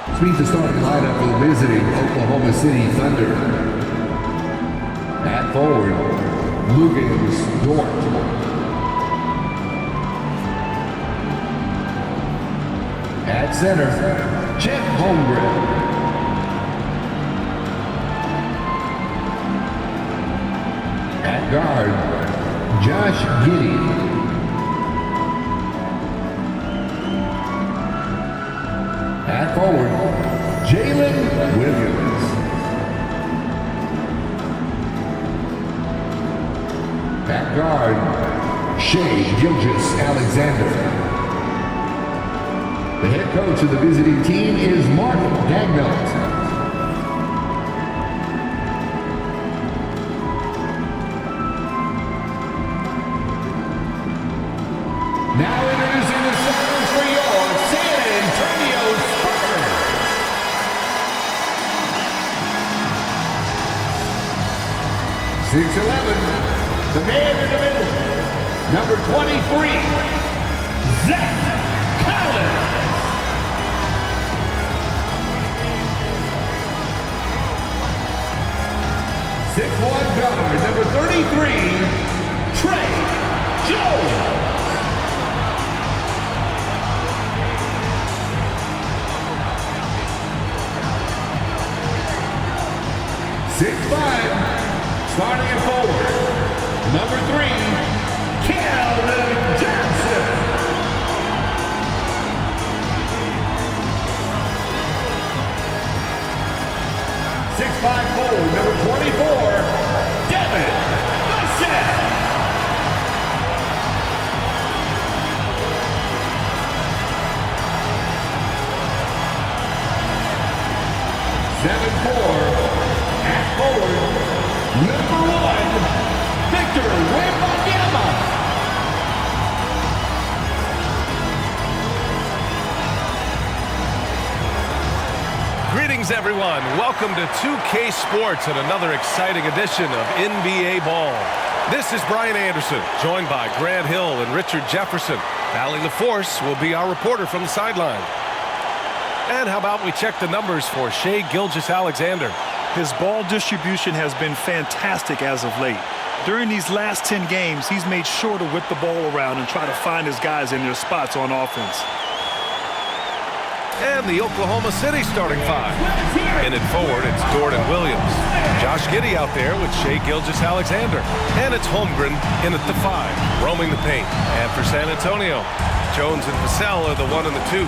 This means the starting lineup for the visiting Oklahoma City Thunder. At forward, Lucas Dort. At center, Jeff Holmgren. At guard, Josh Giddey. At forward, Jalen Williams. At guard, Shai Gilgeous-Alexander. The head coach of the visiting team is Mark Dagnall. Now introducing the starters for your San Antonio Spurs. .6'11", the man in the middle, number 23, Zach Collins. .6'1" guard, number 33, Trey Jones. .6'5", starting at forward, number 3, Calvin Johnson. .6'5" forward, number 24, Devin Vassell. .7'4", at forward, number 1, Victor Wembanyama. Greetings, everyone. Welcome to 2K Sports and another exciting edition of NBA Ball. This is Brian Anderson, joined by Grant Hill and Richard Jefferson. Battling the force will be our reporter from the sideline. And how about we check the numbers for Shai Gilgeous-Alexander? His ball distribution has been fantastic as of late. During these last 10 games, he's made sure to whip the ball around and try to find his guys in their spots on offense. And the Oklahoma City starting five. In it forward, it's Dort and Williams. Josh Giddey out there with Shai Gilgeous-Alexander. And it's Holmgren in at the 5, roaming the paint. And for San Antonio, Jones and Vassell are the 1 and the 2.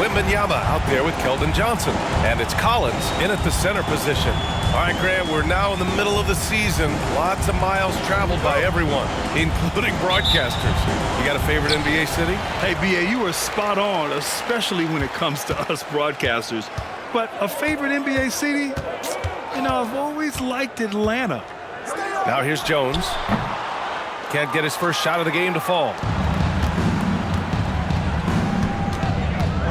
Wembanyama out there with Keldon Johnson. And it's Collins in at the center position. All right, Grant, we're now in the middle of the season. Lots of miles traveled by everyone, including broadcasters. You got a favorite NBA city? Hey, B.A., you are spot on, especially when it comes to us broadcasters. But a favorite NBA city? You know, I've always liked Atlanta. Now here's Jones. Can't get his first shot of the game to fall.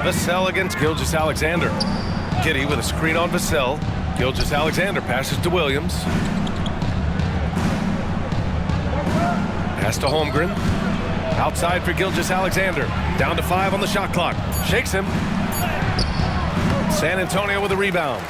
Vassell against Gilgeous-Alexander. Giddey with a screen on Vassell. Gilgeous-Alexander passes to Williams. Pass to Holmgren. Outside for Gilgeous-Alexander. Down to 5 on the shot clock. Shakes him. San Antonio with a rebound.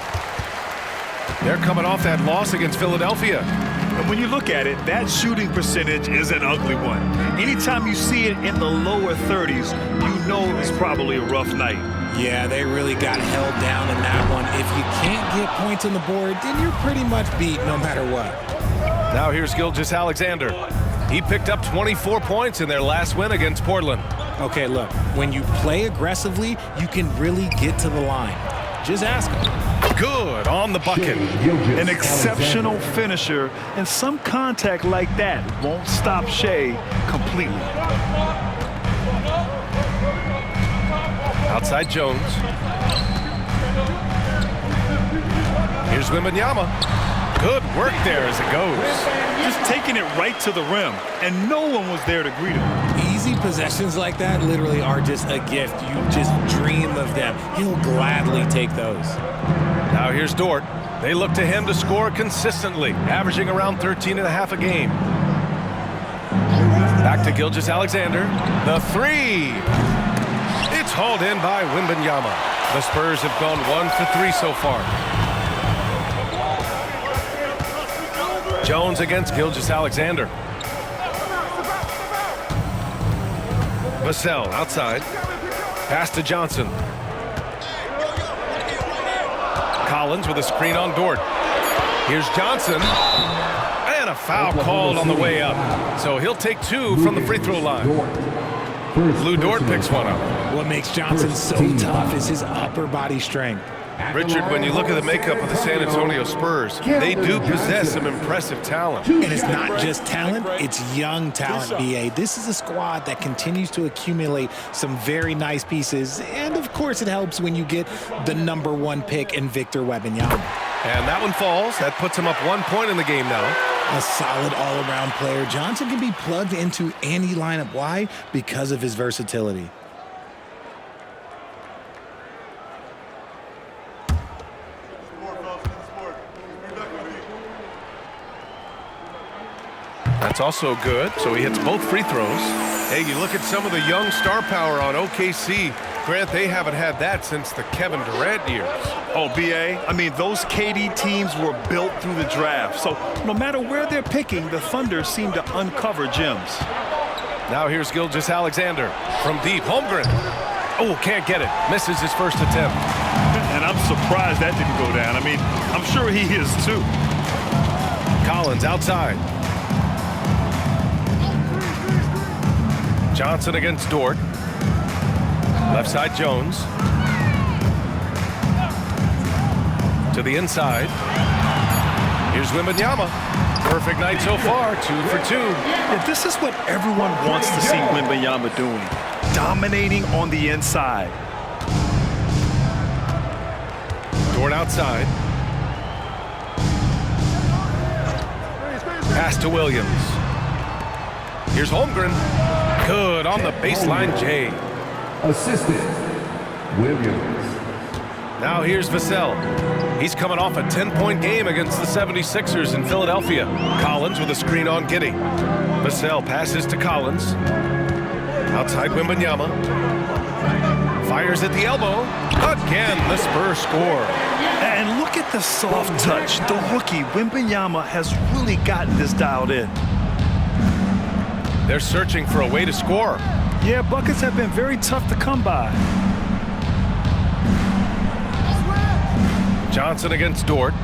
They're coming off that loss against Philadelphia. And when you look at it, that shooting percentage is an ugly one. Anytime you see it in the lower 30s, you know it's probably a rough night. Yeah, they really got held down in that one. If you can't get points on the board, then you're pretty much beat no matter what. Now here's Gilgeous-Alexander. He picked up 24 points in their last win against Portland. Okay, look, when you play aggressively, you can really get to the line. Just ask him. Good on the bucket. An exceptional finisher, and some contact like that won't stop Shai completely. Outside Jones. Here's Wembanyama. Good work there as it goes. Just taking it right to the rim, and no one was there to greet him. Easy possessions like that literally are just a gift. You just dream of them. He'll gladly take those. Now here's Dort. They look to him to score consistently, averaging around 13.5 a game. Back to Gilgeous-Alexander. The 3. It's hauled in by Wembanyama. The Spurs have gone 1 for 3 so far. Jones against Gilgeous-Alexander. Vassell outside. Pass to Johnson. Collins with a screen on Dort. Here's Johnson. And a foul called on the way up. So he'll take 2 from the free throw line. Lou Dort picks one up. What makes Johnson so tough is his upper body strength. Richard, when you look at the makeup of the San Antonio Spurs, they do possess some impressive talent. And it's not just talent, it's young talent, B.A. This is a squad that continues to accumulate some very nice pieces. And, of course, it helps when you get the #1 pick in Victor Wembanyama. And that one falls. That puts him up 1 point in the game now. A solid all-around player. Johnson can be plugged into any lineup. Why? Because of his versatility. That's also good, so he hits both free throws. Hey, you look at some of the young star power on OKC. Grant, they haven't had that since the Kevin Durant years. Oh, B.A., I mean, those KD teams were built through the draft. So no matter where they're picking, the Thunder seem to uncover gems. Now here's Gilgeous-Alexander from deep. Holmgren. Oh, can't get it. Misses his first attempt. And I'm surprised that didn't go down. I mean, I'm sure he is too. Collins outside. Johnson against Dort. Left side Jones. To the inside. Here's Wembanyama. Perfect night so far, 2 for 2. Yeah, this is what everyone wants to see Wembanyama doing. Dominating on the inside. Dort outside. Pass to Williams. Here's Holmgren. Good on the baseline, Jay. Assistant, Williams. Now here's Vassell. He's coming off a 10-point game against the 76ers in Philadelphia. Collins with a screen on Giddey. Vassell passes to Collins. Outside Wembanyama. Fires at the elbow. Again, the Spurs score. And look at the soft touch. The rookie, Wembanyama, has really gotten this dialed in. They're searching for a way to score. Yeah, buckets have been very tough to come by. Johnson against Dort.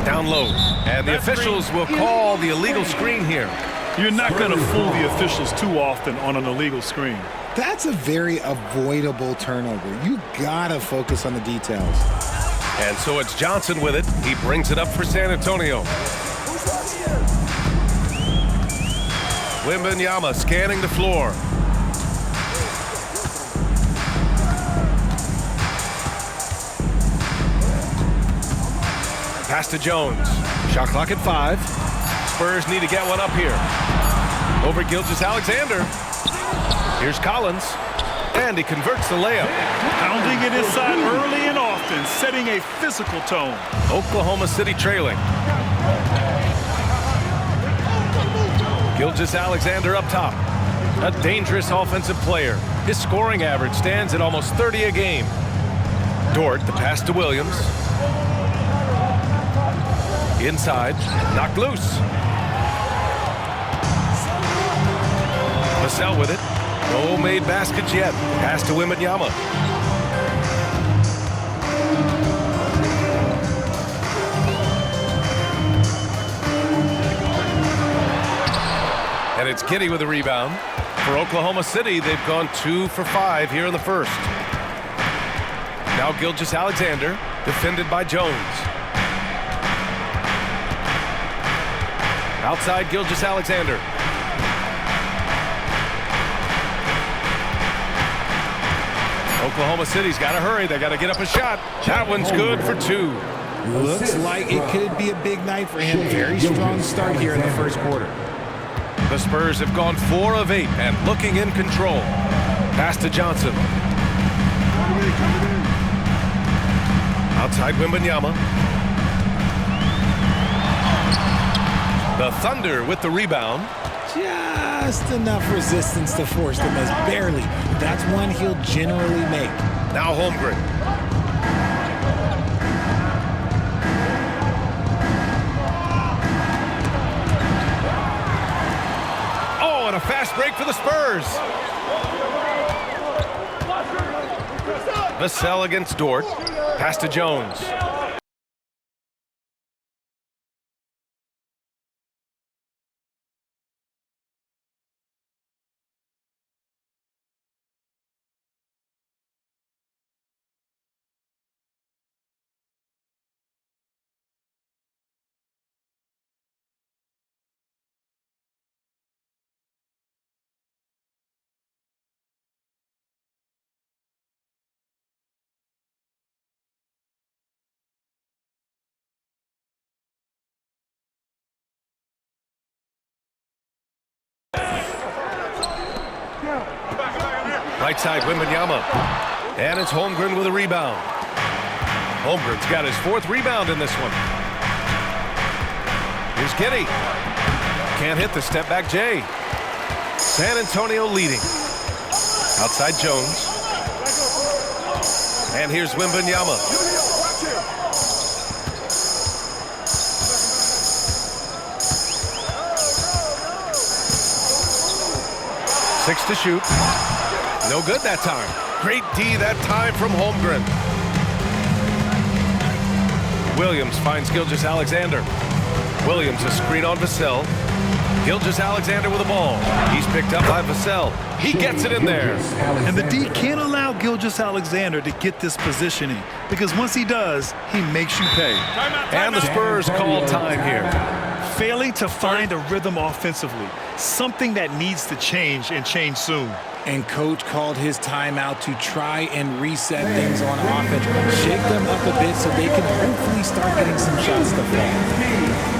Down low. And the officials will call the illegal screen here. You're not going to fool the officials too often on an illegal screen. That's a very avoidable turnover. You gotta focus on the details. And so it's Johnson with it. He brings it up for San Antonio. Wembanyama scanning the floor. Pass to Jones. Shot clock at 5. Spurs need to get one up here. Over Gilgeous-Alexander. Here's Collins. And he converts the layup. Pounding it inside early and often, setting a physical tone. Oklahoma City trailing. Gilgeous-Alexander up top. A dangerous offensive player. His scoring average stands at almost 30 a game. Dort, the pass to Williams. Inside, knocked loose. Vassell with it. No made baskets yet. Pass to Wembanyama. And it's Giddey with a rebound. For Oklahoma City, they've gone 2 for 5 here in the first. Now Gilgeous-Alexander, defended by Jones. Outside Gilgeous-Alexander. Oklahoma City's got to hurry. They got to get up a shot. That one's good for 2. Looks like it could be a big night for him. Very strong start here in the first quarter. The Spurs have gone 4 of 8 and looking in control. Pass to Johnson. Outside Wembanyama. The Thunder with the rebound. Just enough resistance to force them as barely. That's one he'll generally make. Now Holmgren. Oh, and a fast break for the Spurs. Vassell against Dort. Pass to Jones. Right side, Wembanyama. And it's Holmgren with a rebound. Holmgren's got his 4th rebound in this one. Here's Giddey. Can't hit the step-back J. San Antonio leading. Outside Jones. And here's Wembanyama. Six to shoot. No good that time. Great D that time from Holmgren. Williams finds Gilgeous-Alexander. Williams a screen on Vassell. Gilgeous-Alexander with the ball. He's picked up by Vassell. He gets it in there. And the D can't allow Gilgeous-Alexander to get this positioning, because once he does, he makes you pay. And the Spurs call time here. Failing to find a rhythm offensively, something that needs to change and change soon. And coach called his timeout to try and reset things on offense, shake them up a bit so they can hopefully start getting some shots to fall.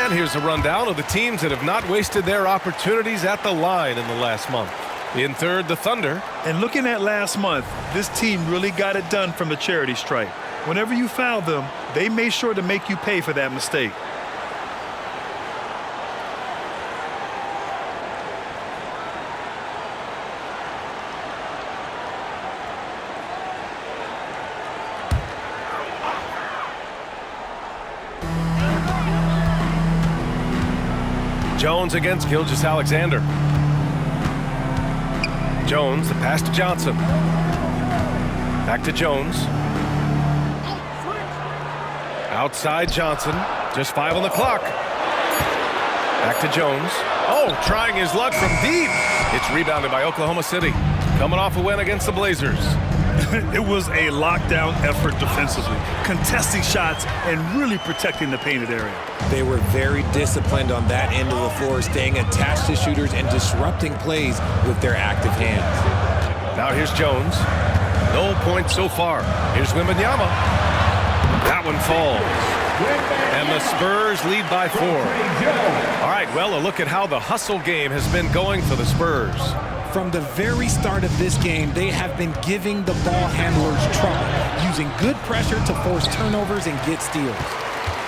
And here's a rundown of the teams that have not wasted their opportunities at the line in the last month. In third, the Thunder. And looking at last month, this team really got it done from the charity stripe. Whenever you foul them, they made sure to make you pay for that mistake. Jones against Gilgeous-Alexander. Jones, the pass to Johnson. Back to Jones. Outside Johnson. Just 5 on the clock. Back to Jones. Oh, trying his luck from deep. It's rebounded by Oklahoma City. Coming off a win against the Blazers. It was a lockdown effort defensively, contesting shots and really protecting the painted area. They were very disciplined on that end of the floor, staying attached to shooters and disrupting plays with their active hands. Now here's Jones. No points so far. Here's Wembanyama. That one falls. And the Spurs lead by 4. All right, well, a look at how the hustle game has been going for the Spurs. From the very start of this game, they have been giving the ball handlers trouble, using good pressure to force turnovers and get steals.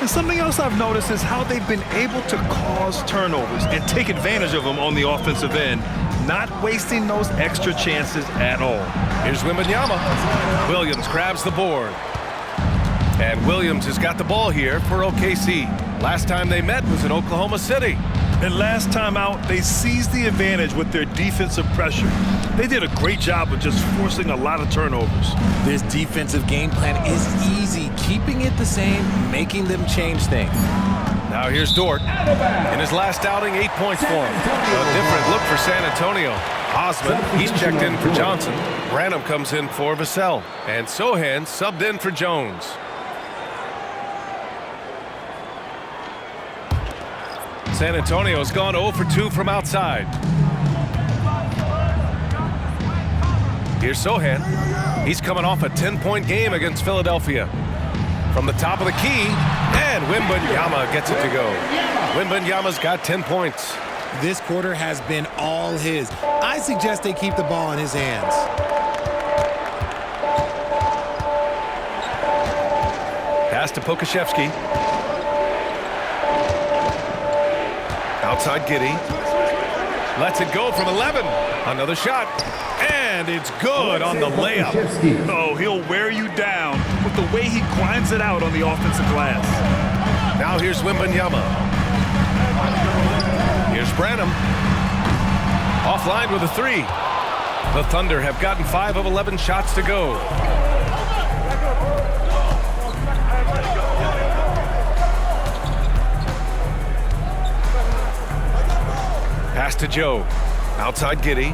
And something else I've noticed is how they've been able to cause turnovers and take advantage of them on the offensive end, not wasting those extra chances at all. Here's Wembanyama. Williams grabs the board. And Williams has got the ball here for OKC. Last time they met was in Oklahoma City. And last time out, they seized the advantage with their defensive pressure. They did a great job of just forcing a lot of turnovers. This defensive game plan is easy, keeping it the same, making them change things. Now here's Dort. In his last outing, 8 points for him. A different look for San Antonio. Osman, he's checked in for Johnson. Branham comes in for Vassell. And Sohan subbed in for Jones. San Antonio's gone 0 for 2 from outside. Here's Sohan. He's coming off a 10-point game against Philadelphia. From the top of the key, and Wembanyama gets it to go. Wembanyama's got 10 points. This quarter has been all his. I suggest they keep the ball in his hands. Pass to Pokashevsky. Outside Giddey. Lets it go from 11. Another shot. And it's good on the layup. Oh, he'll wear you down with the way he grinds it out on the offensive glass. Now here's Wembanyama. Here's Branham. Offline with a 3. The Thunder have gotten 5 of 11 shots to go. Pass to Joe. Outside Giddey.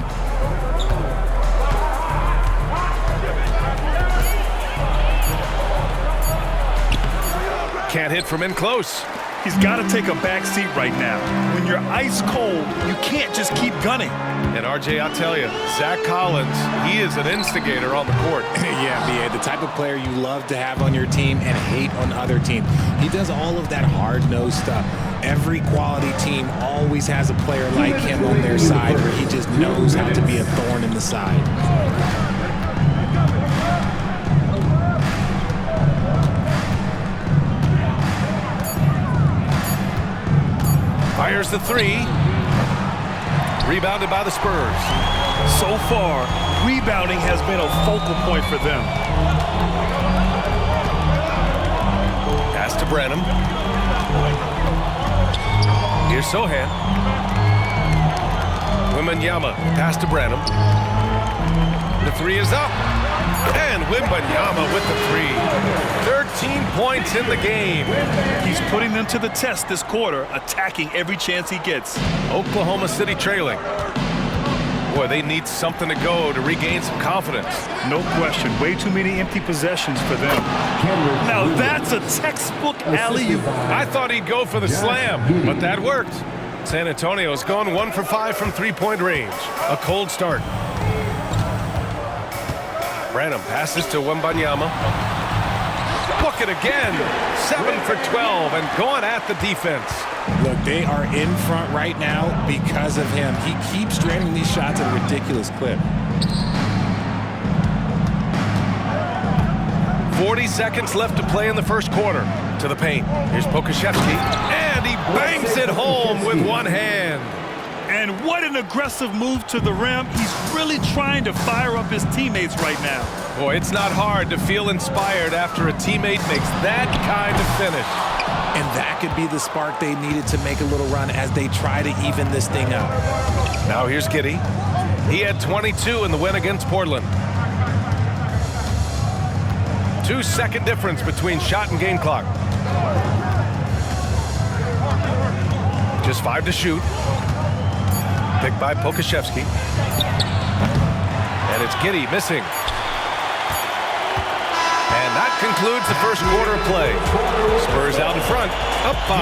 Can't hit from in close. He's got to take a back seat right now. When you're ice cold, you can't just keep gunning. And RJ, I'll tell you, Zach Collins, he is an instigator on the court. Yeah, B.A., the type of player you love to have on your team and hate on other teams. He does all of that hard-nosed stuff. Every quality team always has a player like him on their side where he just knows how to be a thorn in the side. Fires the 3. Rebounded by the Spurs. So far, rebounding has been a focal point for them. Pass to Branham. Here's Sohan. Wembanyama. Pass to Branham. The 3 is up. And Wembanyama with the 3. 13 points in the game. He's putting them to the test this quarter, attacking every chance he gets. Oklahoma City trailing. Boy, they need something to go to regain some confidence. No question. Way too many empty possessions for them. Now that's a textbook alley-oop. I thought he'd go for the slam, but that worked. San Antonio's gone 1 for 5 from three-point range. A cold start. Branham passes to Wembanyama. Book it again. 7 for 12 and going at the defense. Look, they are in front right now because of him. He keeps draining these shots at a ridiculous clip. 40 seconds left to play in the first quarter. To the paint. Here's Pokashevsky. And he bangs it home with one hand. And what an aggressive move to the rim. He's really trying to fire up his teammates right now. Boy, it's not hard to feel inspired after a teammate makes that kind of finish. And that could be the spark they needed to make a little run as they try to even this thing up. Now here's Giddey. He had 22 in the win against Portland. 2-second difference between shot and game clock. Just 5 to shoot. Picked by Pokashevsky. And it's Giddey missing. And that concludes the first quarter of play. Spurs out in front, up 5.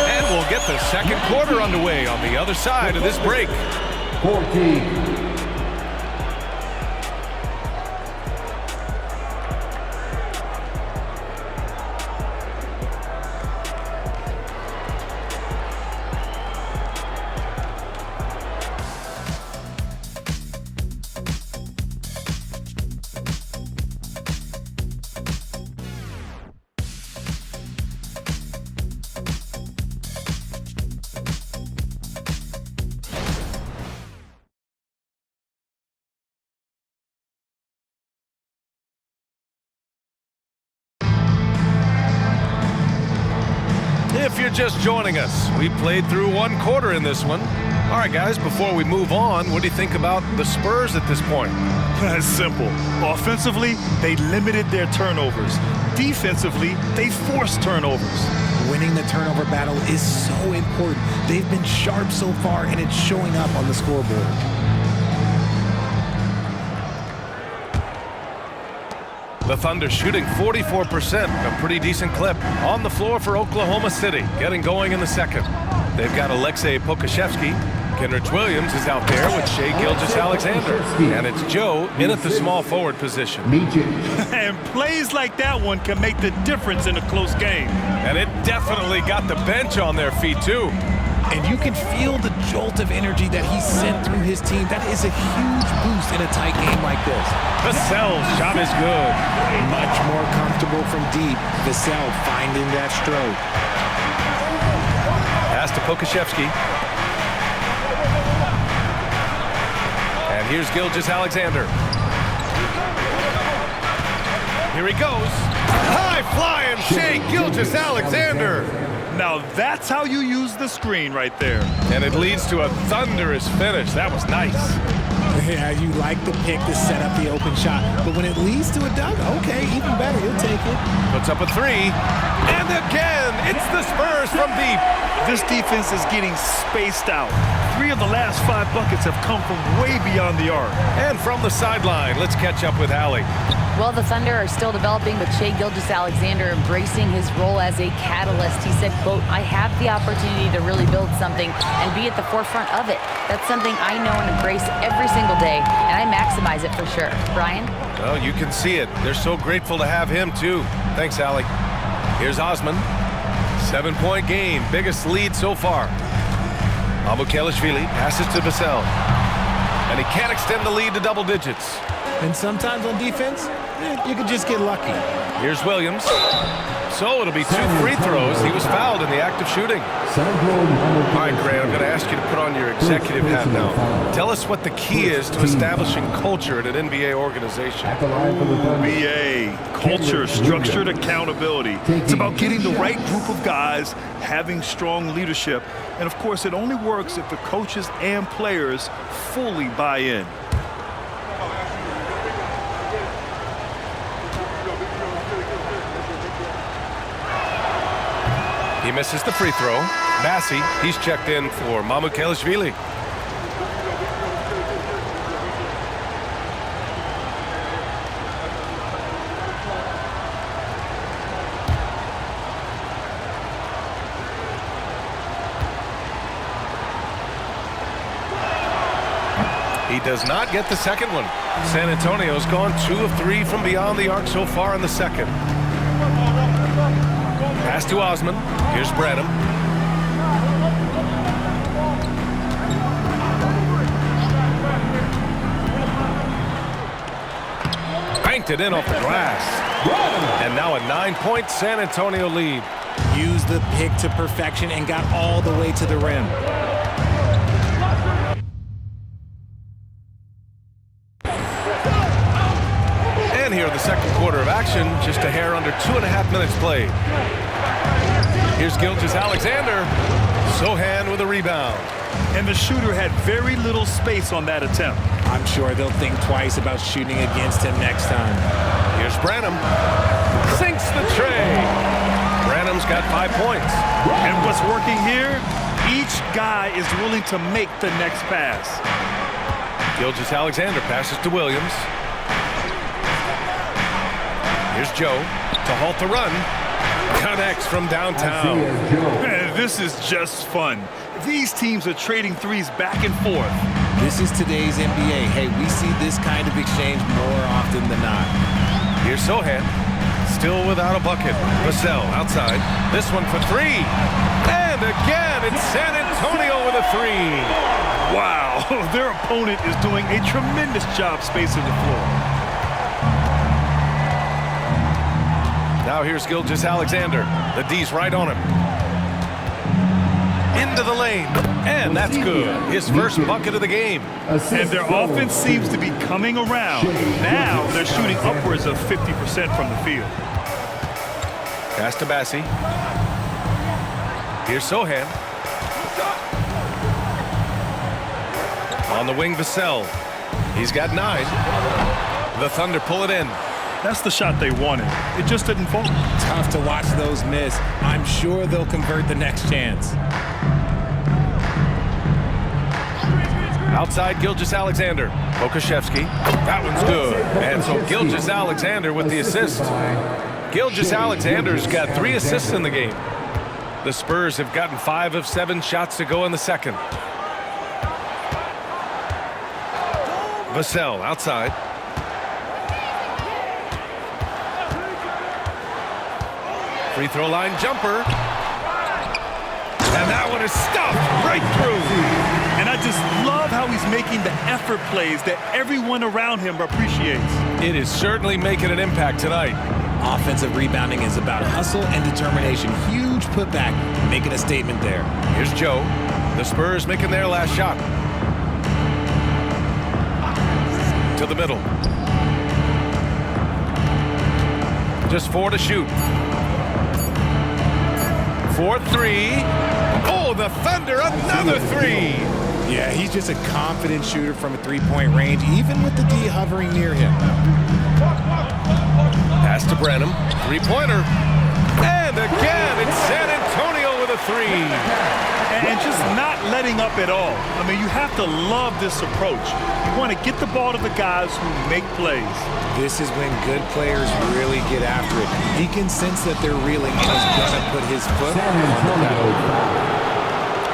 And we'll get the second quarter underway on the other side of this break. 14. If you're just joining us, we played through one quarter in this one. All right, guys, before we move on, what do you think about the Spurs at this point? It's simple. Offensively, they limited their turnovers. Defensively, they forced turnovers. Winning the turnover battle is so important. They've been sharp so far, and it's showing up on the scoreboard. The Thunder shooting 44%, a pretty decent clip. On the floor for Oklahoma City, getting going in the second. They've got Alexei Pokusevski. Kenrich Williams is out there with Shai Gilgeous-Alexander. And it's Joe in at the small forward position. And plays like that one can make the difference in a close game. And it definitely got the bench on their feet, too. And you can feel the jolt of energy that he sent through his team. That is a huge boost in a tight game like this. Vassell's shot is good. Much more comfortable from deep. Vassell finding that stroke. Pass to Pokusevski. And here's Gilgeous-Alexander. Here he goes. High flying Shai Gilgeous-Alexander. Now that's how you use the screen right there. And it leads to a thunderous finish. That was nice. Yeah, you like the pick to set up the open shot. But when it leads to a dunk, okay, even better, he'll take it. Puts up a three. And again, it's the Spurs from deep. This defense is getting spaced out. 3 of the last 5 buckets have come from way beyond the arc. And from the sideline, let's catch up with Allie. Well, the Thunder are still developing with Shai Gilgeous-Alexander embracing his role as a catalyst. He said, quote, "I have the opportunity to really build something and be at the forefront of it. That's something I know and embrace every single day, and I maximize it for sure." Brian? Well, you can see it. They're so grateful to have him, too. Thanks, Allie. Here's Osman. 7-point game, biggest lead so far. Mamukelashvili passes to Vassell. And he can't extend the lead to double digits. And sometimes on defense, you can just get lucky. Here's Williams. So it'll be 2 free throws. He was fouled in the act of shooting. All right, Grant, I'm going to ask you to put on your executive hat now. Tell us what the key is to establishing culture at an NBA organization. NBA, culture, structured accountability. It's about getting the right group of guys, having strong leadership, and of course it only works if the coaches and players fully buy in. He misses the free throw. Massey, he's checked in for Mamukelashvili. He does not get the second one. San Antonio's gone 2 of 3 from beyond the arc so far in the second. Pass to Osman. Here's Branham. Banked it in off the glass. And now a 9-point San Antonio lead. Used the pick to perfection and got all the way to the rim. And here in the second quarter of action, just a hair under 2.5 minutes played. Here's Gilgeous-Alexander. Sohan with a rebound. And the shooter had very little space on that attempt. I'm sure they'll think twice about shooting against him next time. Here's Branham. Sinks the tray. Branham's got 5 points. And what's working here? Each guy is willing to make the next pass. Gilgeous-Alexander passes to Williams. Here's Joe to halt the run. Connects from downtown. Man, this is just fun. These teams are trading threes back and forth. This is today's NBA. Hey, we see this kind of exchange more often than not. Here's Sohan. Still without a bucket. Vassell outside. This one for 3. And again, it's San Antonio with a 3. Wow, their opponent is doing a tremendous job spacing the floor. Now here's Gilgeous-Alexander. The D's right on him. Into the lane. And that's good. His first bucket of the game. And their offense seems to be coming around. Now they're shooting upwards of 50% from the field. Pass to Massey. Here's Sohan. On the wing, Vassell. He's got 9. The Thunder pull it in. That's the shot they wanted. It just didn't fall. Tough to watch those miss. I'm sure they'll convert the next chance. Outside, Gilgeous-Alexander. Pokashevsky. That one's good. And so Gilgeous-Alexander with the assist. Gilgeous-Alexander's got 3 assists in the game. The Spurs have gotten 5 of 7 shots to go in the second. Vassell outside. Free throw line jumper. And that one is stuffed right through. And I just love how he's making the effort plays that everyone around him appreciates. It is certainly making an impact tonight. Offensive rebounding is about hustle and determination. Huge putback, making a statement there. Here's Joe. The Spurs making their last shot. To the middle. Just 4 to shoot. 4-3. Oh, the Thunder, another 3. Yeah, he's just a confident shooter from a three-point range, even with the D hovering near him. Pass to Branham. 3-pointer. And again, it's San Antonio with a 3. And just not letting up at all. I mean, you have to love this approach. You want to get the ball to the guys who make plays. This is when good players really get after it. He can sense that they're reeling, and he's going to put his foot on the pedal.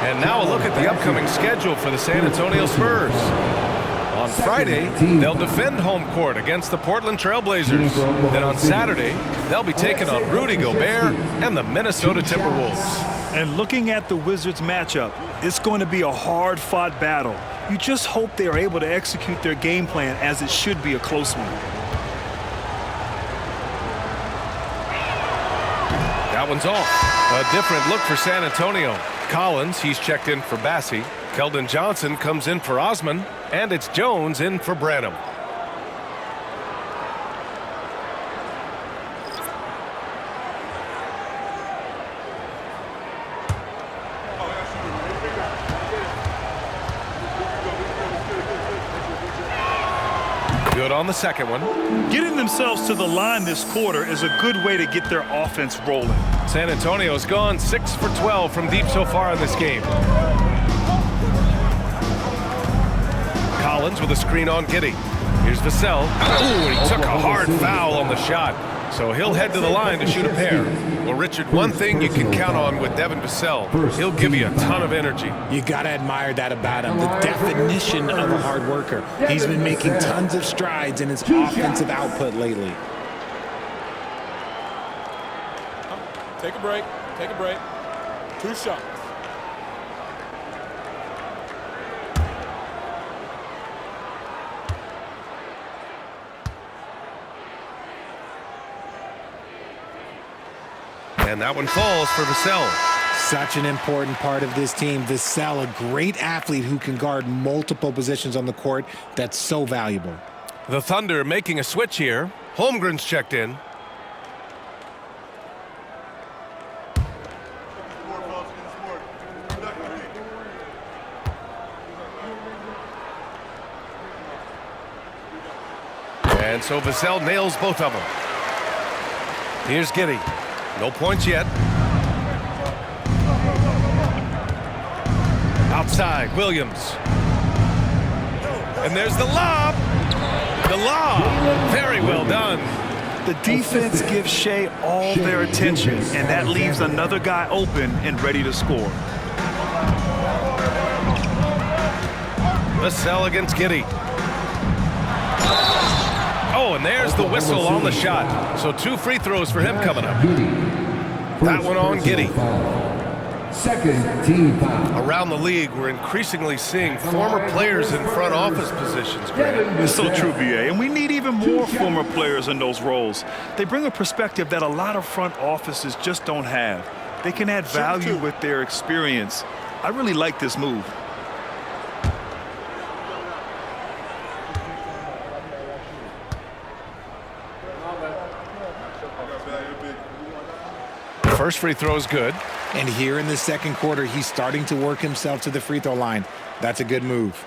And now a look at the upcoming schedule for the San Antonio Spurs. On Friday, they'll defend home court against the Portland Trail Blazers. Then on Saturday, they'll be taking on Rudy Gobert and the Minnesota Timberwolves. And looking at the Wizards matchup, it's going to be a hard-fought battle. You just hope they are able to execute their game plan, as it should be a close one. That one's off. A different look for San Antonio. Collins, he's checked in for Bassey. Keldon Johnson comes in for Osman. And it's Jones in for Branham. Good on the second one. Getting themselves to the line this quarter is a good way to get their offense rolling. San Antonio's gone 6 for 12 from deep so far in this game. Collins with a screen on Giddey. Here's Vassell. Ooh, he took a hard foul on the shot. So he'll head to the line to shoot a pair. Well, Richard, one thing you can count on with Devin Vassell, he'll give you a ton of energy. You got to admire that about him, the definition of a hard worker. He's been making tons of strides in his offensive output lately. Take a break. Take a break. 2 shots. And that one falls for Vassell. Such an important part of this team. Vassell, a great athlete who can guard multiple positions on the court. That's so valuable. The Thunder making a switch here. Holmgren's checked in. And so Vassell nails both of them. Here's Giddey. No points yet. Outside, Williams. And there's the lob. The lob. Very well done. The defense gives Shea all their attention, and that leaves another guy open and ready to score. Vassell against Giddey. Oh, and there's the whistle on the shot. So 2 free throws for him coming up. That one on Giddey. Second team foul. Around the league, we're increasingly seeing former players in front office positions, Grant. It's so true, BA, and we need even more former players in those roles. They bring a perspective that a lot of front offices just don't have. They can add value with their experience. I really like this move. First free throw is good. And here in the second quarter, he's starting to work himself to the free throw line. That's a good move.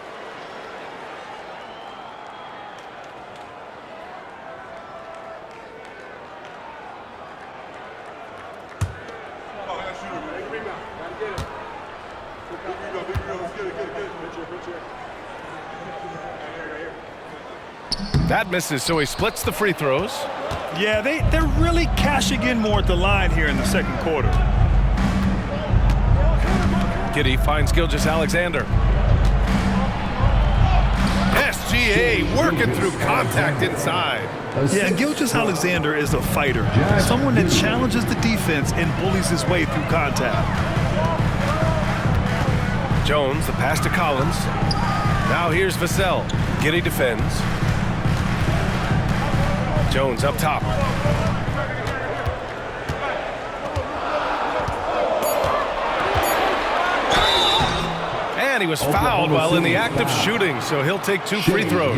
That misses, so he splits the free throws. Yeah, they're really cashing in more at the line here in the second quarter. Giddey finds Gilgeous-Alexander. SGA working through contact inside. Yeah, and Gilgeous-Alexander is a fighter. Someone that challenges the defense and bullies his way through contact. Jones, the pass to Collins. Now here's Vassell. Giddey defends. Jones up top. And he was fouled while in the act of shooting, so he'll take 2 free throws.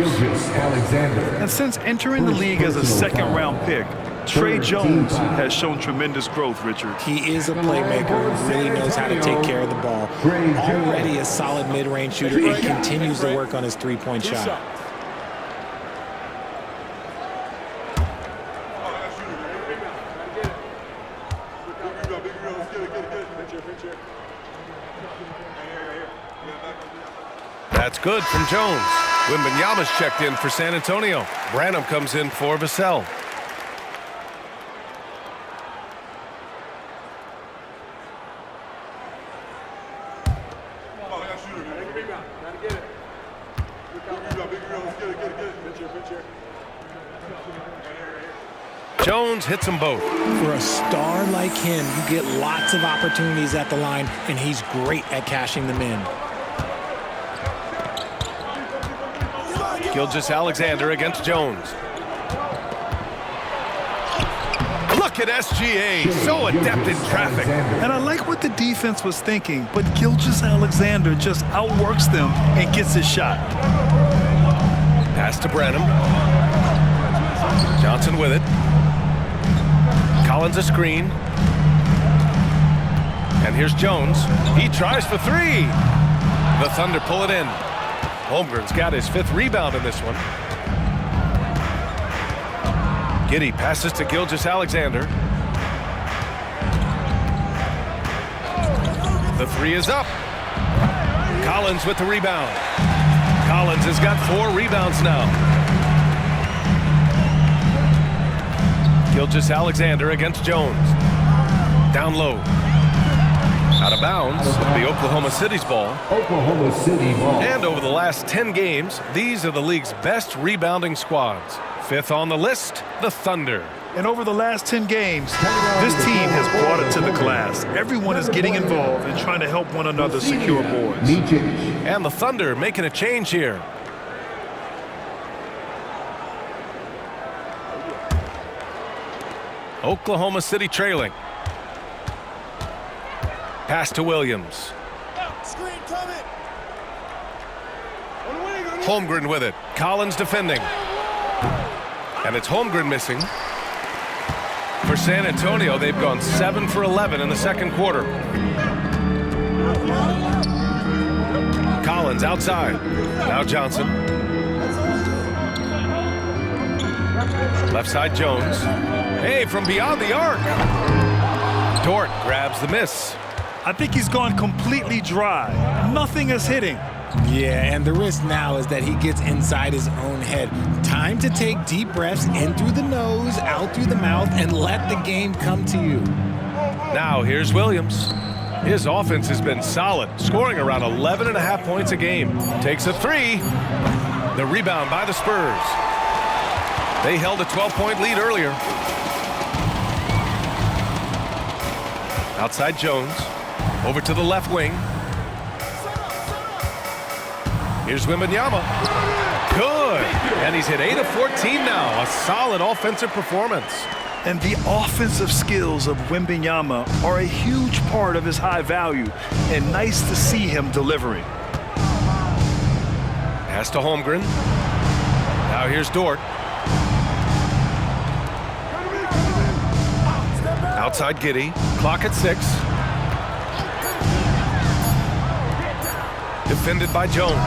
And since entering the league as a second-round pick, Tre Jones has shown tremendous growth, Richard. He is a playmaker who really knows how to take care of the ball. Already a solid mid-range shooter and continues to work on his three-point shot. That's good from Jones. Wembanyama's checked in for San Antonio. Branham comes in for Vassell. Jones hits them both. For a star like him, you get lots of opportunities at the line, and he's great at cashing them in. Gilgeous-Alexander against Jones. Look at SGA, so adept in traffic. And I like what the defense was thinking, but Gilgeous-Alexander just outworks them and gets his shot. Pass to Branham. Johnson with it. Collins a screen. And here's Jones. He tries for 3. The Thunder pull it in. Holmgren's got his 5th rebound in this one. Giddey passes to Gilgeous-Alexander. The 3 is up. Collins with the rebound. Collins has got 4 rebounds now. Gilgeous-Alexander against Jones. Down low. Out of bounds. It'll be Oklahoma City's ball. Oklahoma City ball. And over the last 10 games, these are the league's best rebounding squads. 5th on the list, the Thunder. And over the last 10 games, this team has brought it to the glass. Everyone is getting involved and trying to help one another secure boards. And the Thunder making a change here. Oklahoma City trailing. Pass to Williams. Holmgren with it. Collins defending. And it's Holmgren missing. For San Antonio, they've gone 7 for 11 in the second quarter. Collins outside. Now Johnson. Left side Jones. Hey, from beyond the arc. Dort grabs the miss. I think he's gone completely dry. Nothing is hitting. Yeah, and the risk now is that he gets inside his own head. Time to take deep breaths in through the nose, out through the mouth, and let the game come to you. Now here's Williams. His offense has been solid, scoring around 11.5 points a game. Takes a 3. The rebound by the Spurs. They held a 12-point lead earlier. Outside Jones. Over to the left wing. Here's Wembanyama. Good. And he's hit 8 of 14 now. A solid offensive performance. And the offensive skills of Wembanyama are a huge part of his high value. And nice to see him delivering. Pass to Holmgren. Now here's Dort. Outside Giddey. Clock at 6. Defended by Jones.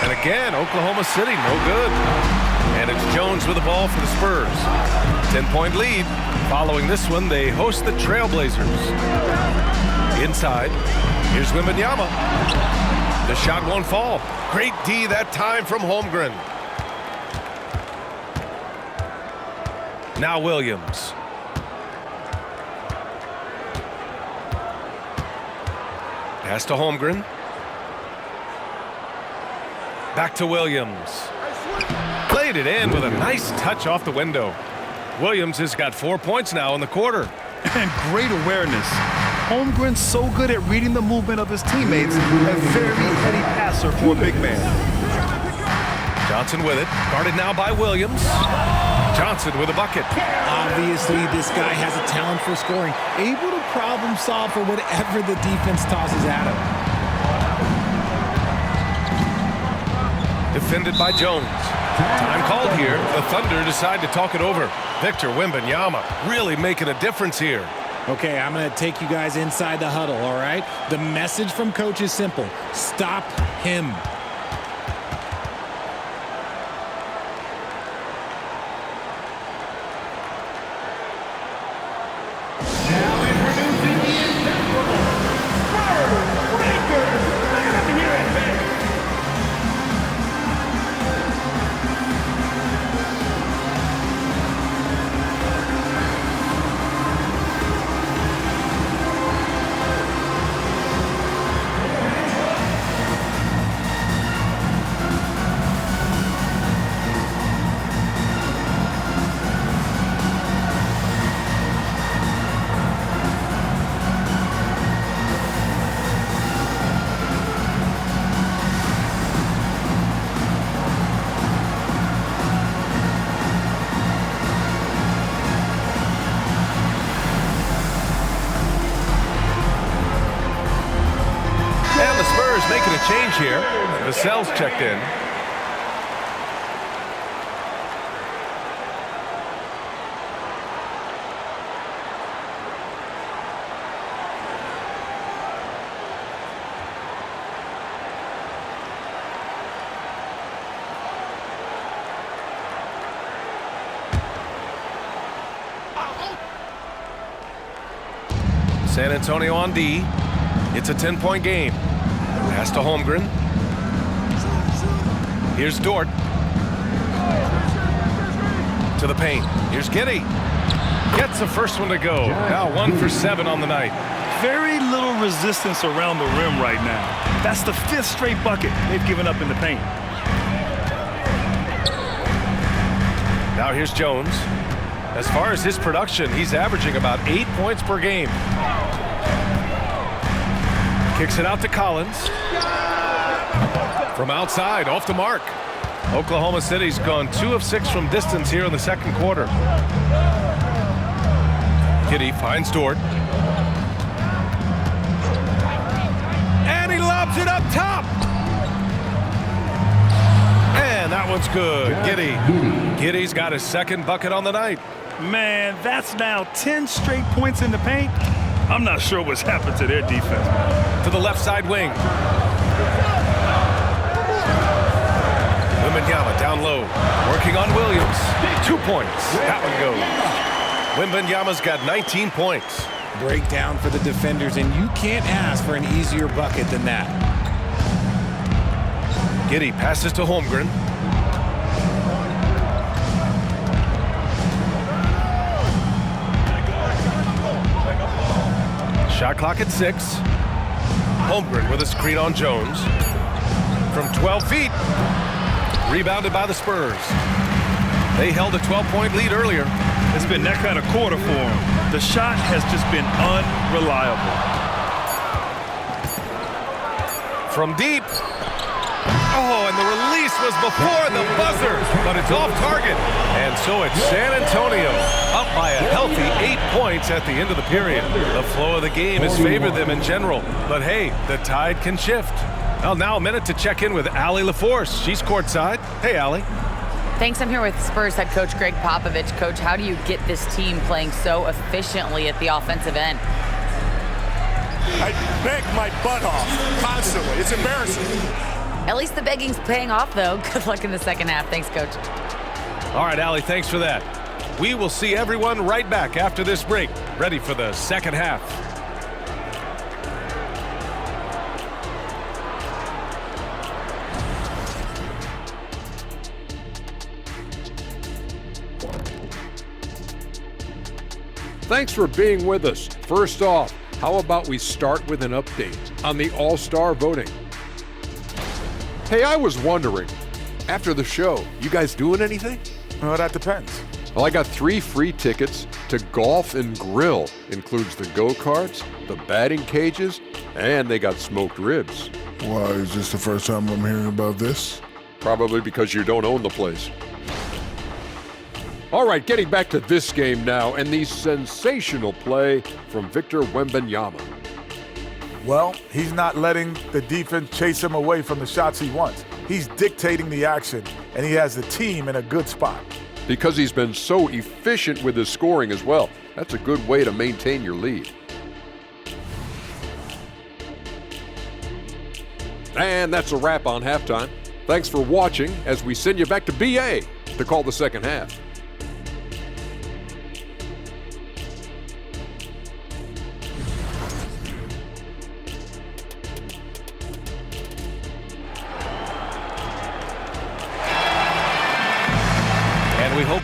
And again, Oklahoma City, no good. And it's Jones with the ball for the Spurs. 10-point lead. Following this one, they host the Trailblazers. Inside, here's Wembanyama. The shot won't fall. Great D that time from Holmgren. Now Williams. Pass to Holmgren. Back to Williams. Played it in with a nice touch off the window. Williams has got 4 points now in the quarter. And great awareness. Holmgren's so good at reading the movement of his teammates. A very heady passer for a big man. Johnson with it. Guarded now by Williams. Johnson with a bucket. Obviously, this guy has a talent for scoring. Able to problem solve for whatever the defense tosses at him. Defended by Jones. Time called here. The Thunder decide to talk it over. Victor Wembanyama really making a difference here. Okay, I'm going to take you guys inside the huddle, all right? The message from coach is simple. Stop him. Now introducing the inseparable Spurs Breakers. Let me hear it, baby. Making a change here. Vassell's checked in. San Antonio on D. It's a 10-point game. Pass to Holmgren. Here's Dort. To the paint. Here's Giddey. Gets the first one to go. Now 1 for 7 on the night. Very little resistance around the rim right now. That's the 5th straight bucket they've given up in the paint. Now here's Jones. As far as his production, he's averaging about 8 points per game. Kicks it out to Collins. From outside, off the mark. Oklahoma City's gone 2 of 6 from distance here in the second quarter. Giddey finds Dort. And he lobs it up top. And that one's good. Giddey. Giddey's got his second bucket on the night. Man, that's now 10 straight points in the paint. I'm not sure what's happened to their defense. To the left side wing. Wembanyama down low. Working on Williams. 2 points. That one goes. Wembanyama's got 19 points. Breakdown for the defenders, and you can't ask for an easier bucket than that. Giddey passes to Holmgren. Shot clock at 6. Holmgren with a screen on Jones. From 12 feet. Rebounded by the Spurs. They held a 12-point lead earlier. It's been that kind of quarter for them. The shot has just been unreliable. From deep. Oh, and the release was before the buzzer, but it's off target. And so it's San Antonio up by a healthy 8 points at the end of the period. The flow of the game has favored them in general, but hey, the tide can shift. Well, now a minute to check in with Allie LaForce. She's courtside. Hey, Allie. Thanks. I'm here with Spurs head coach Greg Popovich. Coach, how do you get this team playing so efficiently at the offensive end? I beg my butt off constantly. It's embarrassing. At least the begging's paying off, though. Good luck in the second half. Thanks, Coach. All right, Allie, thanks for that. We will see everyone right back after this break, ready for the second half. Thanks for being with us. First off, how about we start with an update on the All-Star voting? Hey, I was wondering, after the show, you guys doing anything? Well, that depends. Well, I got 3 free tickets to Golf and Grill. Includes the go-karts, the batting cages, and they got smoked ribs. Why, is this the first time I'm hearing about this? Probably because you don't own the place. All right, getting back to this game now, and the sensational play from Victor Wembanyama. Well, he's not letting the defense chase him away from the shots he wants. He's dictating the action, and he has the team in a good spot. Because he's been so efficient with his scoring as well. That's a good way to maintain your lead. And that's a wrap on halftime. Thanks for watching as we send you back to BA to call the second half. And we hope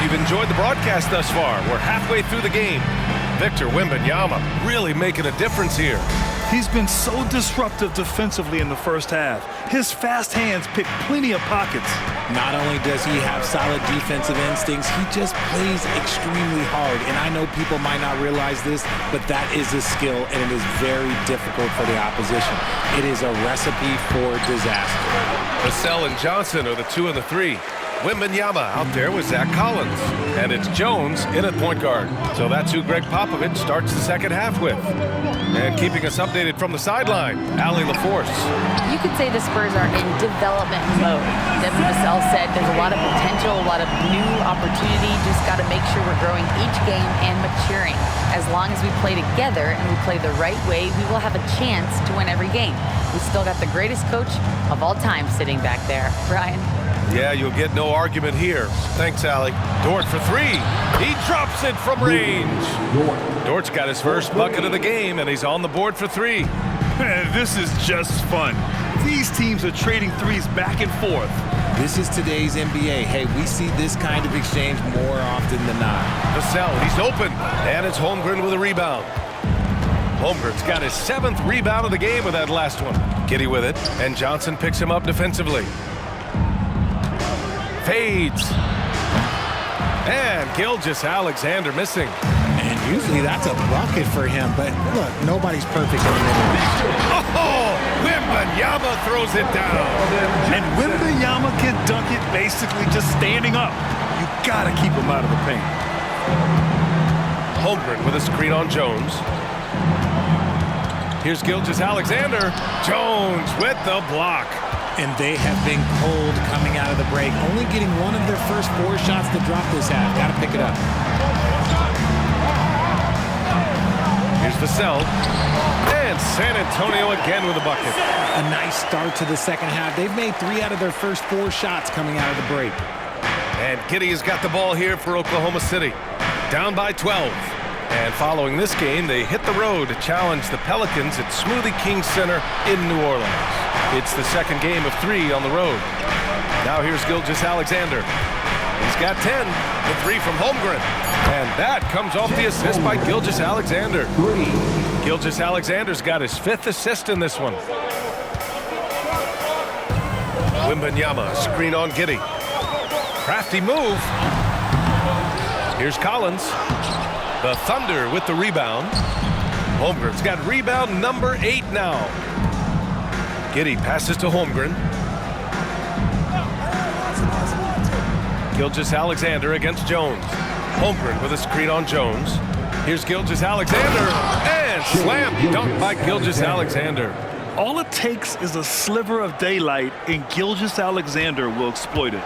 we've enjoyed the broadcast thus far. We're halfway through the game. Victor Wembanyama really making a difference here. He's been so disruptive defensively in the first half. His fast hands pick plenty of pockets. Not only does he have solid defensive instincts, he just plays extremely hard. And I know people might not realize this, but that is a skill, and it is very difficult for the opposition. It is a recipe for disaster. Vassell and Johnson are the 2 and the 3. Wembanyama out there with Zach Collins. And it's Jones in at point guard. So that's who Greg Popovich starts the second half with. And keeping us updated from the sideline, Allie LaForce. You could say the Spurs are in development mode. Devin Vassell said there's a lot of potential, a lot of new opportunity. Just got to make sure we're growing each game and maturing. As long as we play together and we play the right way, we will have a chance to win every game. We still got the greatest coach of all time sitting back there. Brian? Yeah, you'll get no argument here. Thanks, Allie. Dort for 3. He drops it from range. Dort's got his first bucket of the game, and he's on the board for 3. Man, this is just fun. These teams are trading threes back and forth. This is today's NBA. Hey, we see this kind of exchange more often than not. Vassell, he's open, and it's Holmgren with a rebound. Holmgren's got his 7th rebound of the game with that last one. Giddey with it, and Johnson picks him up defensively. Fades. And Gilgeous-Alexander missing. And usually that's a bucket for him, but look, nobody's perfect in the middle. Oh, Wembanyama throws it down. And Wembanyama can dunk it basically just standing up. You gotta keep him out of the paint. Holmgren with a screen on Jones. Here's Gilgeous-Alexander. Jones with the block. And they have been cold coming out of the break, only getting one of their first 4 shots to drop this half. Got to pick it up. Here's Vassell. And San Antonio again with a bucket. A nice start to the second half. They've made 3 out of their first 4 shots coming out of the break. And Giddey has got the ball here for Oklahoma City. Down by 12. And following this game, they hit the road to challenge the Pelicans at Smoothie King Center in New Orleans. It's the second game of 3 on the road. Now here's Gilgeous-Alexander. He's got 10. The 3 from Holmgren. And that comes off the assist by Gilgeous-Alexander. Gilgeous-Alexander's got his 5th assist in this one. Wembanyama, screen on Giddey. Crafty move. Here's Collins. The Thunder with the rebound. Holmgren's got rebound number 8 now. Giddey passes to Holmgren. Gilgeous-Alexander against Jones. Holmgren with a screen on Jones. Here's Gilgeous-Alexander. And slam dunk by Gilgeous-Alexander. All it takes is a sliver of daylight, and Gilgeous-Alexander will exploit it.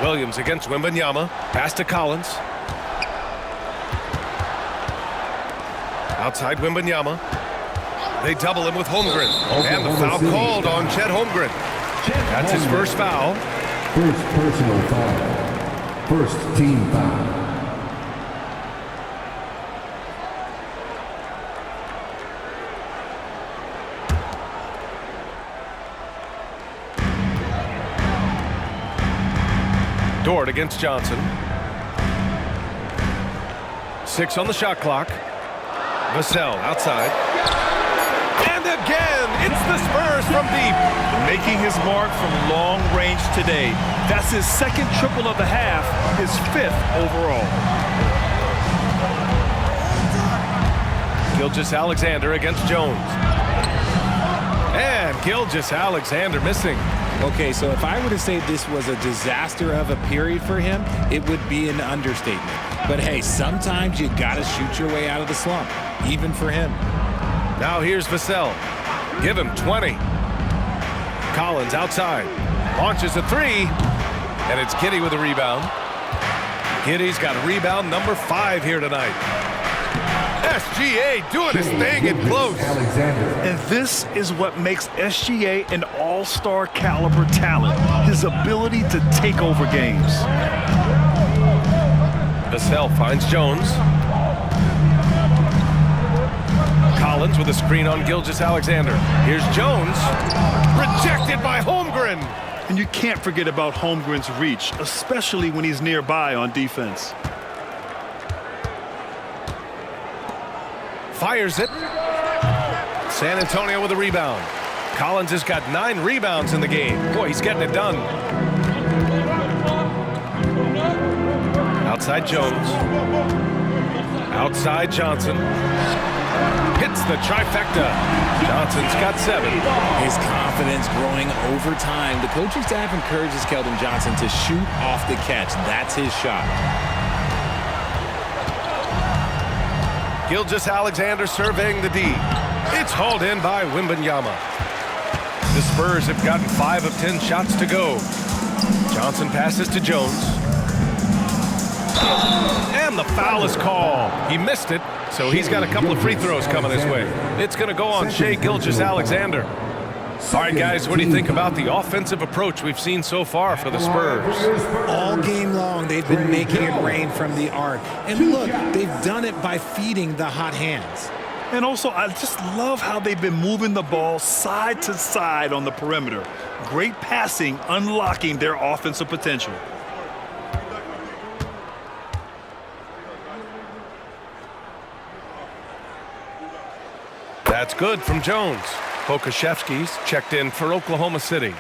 Williams against Wembanyama. Pass to Collins. Outside Wembanyama. They double him with Holmgren. And the foul called on Chet Holmgren. That's his first foul. First personal foul. First team foul. Dort against Johnson. 6 on the shot clock. Vassell outside. And again, it's the Spurs from deep. Making his mark from long range today. That's his 2nd triple of the half, his 5th overall. Gilgeous-Alexander against Jones. And Gilgeous-Alexander missing. Okay, so if I were to say this was a disaster of a period for him, it would be an understatement. But hey, sometimes you gotta shoot your way out of the slump, even for him. Now here's Vassell. Give him 20. Collins outside. Launches a 3. And it's Giddey with a rebound. Giddey's got rebound number 5 here tonight. SGA doing his thing in close. And this is what makes SGA an all-star caliber talent. His ability to take over games. Vassell finds Jones. Collins with a screen on Gilgeous-Alexander. Here's Jones. Rejected by Holmgren. And you can't forget about Holmgren's reach, especially when he's nearby on defense. Fires it. San Antonio with a rebound. Collins has got 9 rebounds in the game. Boy, he's getting it done. Outside Jones. Outside Johnson. Hits the trifecta. Johnson's got 7. His confidence growing over time. The coaching staff encourages Keldon Johnson to shoot off the catch. That's his shot. Gilgeous-Alexander surveying the D. It's hauled in by Wembanyama. The Spurs have gotten 5 of 10 shots to go. Johnson passes to Jones. And the foul is called. He missed it, so he's got a couple of free throws coming his way. It's going to go on Shai Gilgeous-Alexander. All right, guys, what do you think about the offensive approach we've seen so far for the Spurs? All game long, they've been making it rain from the arc. And look, they've done it by feeding the hot hands. And also, I just love how they've been moving the ball side to side on the perimeter. Great passing, unlocking their offensive potential. That's good from Jones. Pokusevski's checked in for Oklahoma City.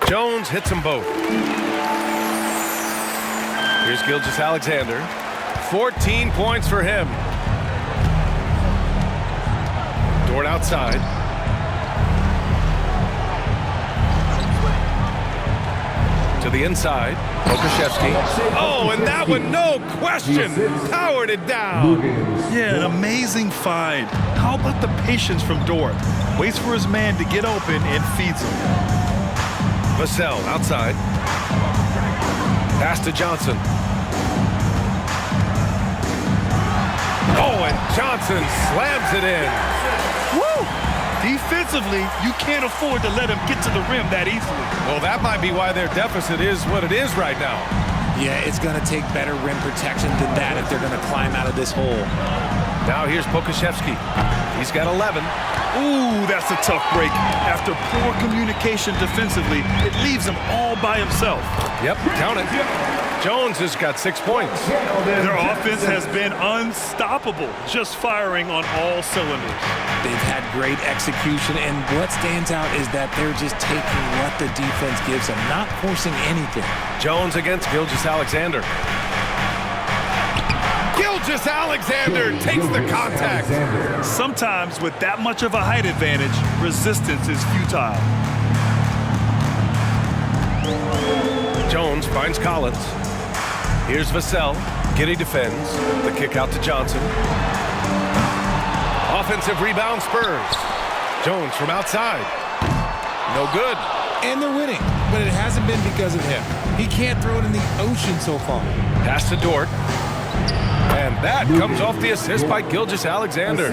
Jones hits them both. Here's Gilgeous-Alexander. 14 points for him. Dort outside. To the inside. Pokusevski. Oh, and that one, no question, powered it down. Yeah, an amazing find. How about the patience from Dort? Waits for his man to get open and feeds him. Vassell outside. Pass to Johnson. Oh, and Johnson slams it in. Woo! Defensively, you can't afford to let him get to the rim that easily. Well, that might be why their deficit is what it is right now. Yeah, it's going to take better rim protection than that if they're going to climb out of this hole. Now here's Pokusevski. He's got 11. Ooh, that's a tough break. After poor communication defensively, it leaves him all by himself. Yep, count it. Jones has got 6 points. Their offense has been unstoppable, just firing on all cylinders. They've had great execution, and what stands out is that they're just taking what the defense gives them, not forcing anything. Jones against Gilgeous-Alexander. Gilgeous-Alexander takes the contact. Sometimes with that much of a height advantage, resistance is futile. Jones finds Collins. Here's Vassell. Giddey defends. The kick out to Johnson. Offensive rebound Spurs. Jones from outside. No good. And they're winning, but it hasn't been because of him. He can't throw it in the ocean so far. Pass to Dort. And that comes off the assist by Gilgeous-Alexander.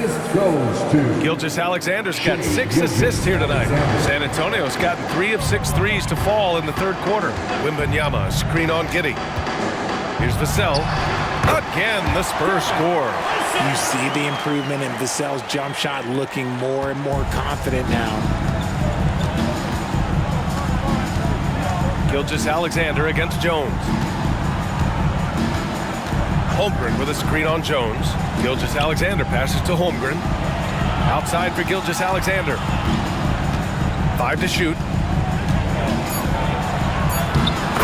Gilgeous-Alexander's got 6 assists here tonight. San Antonio's gotten 3 of 6 threes to fall in the third quarter. Wembanyama, screen on Giddey. Here's Vassell. Again, the Spurs score. You see the improvement in Vassell's jump shot, looking more and more confident now. Gilgeous-Alexander against Jones. Holmgren with a screen on Jones. Gilgeous-Alexander passes to Holmgren. Outside for Gilgeous-Alexander. 5 to shoot.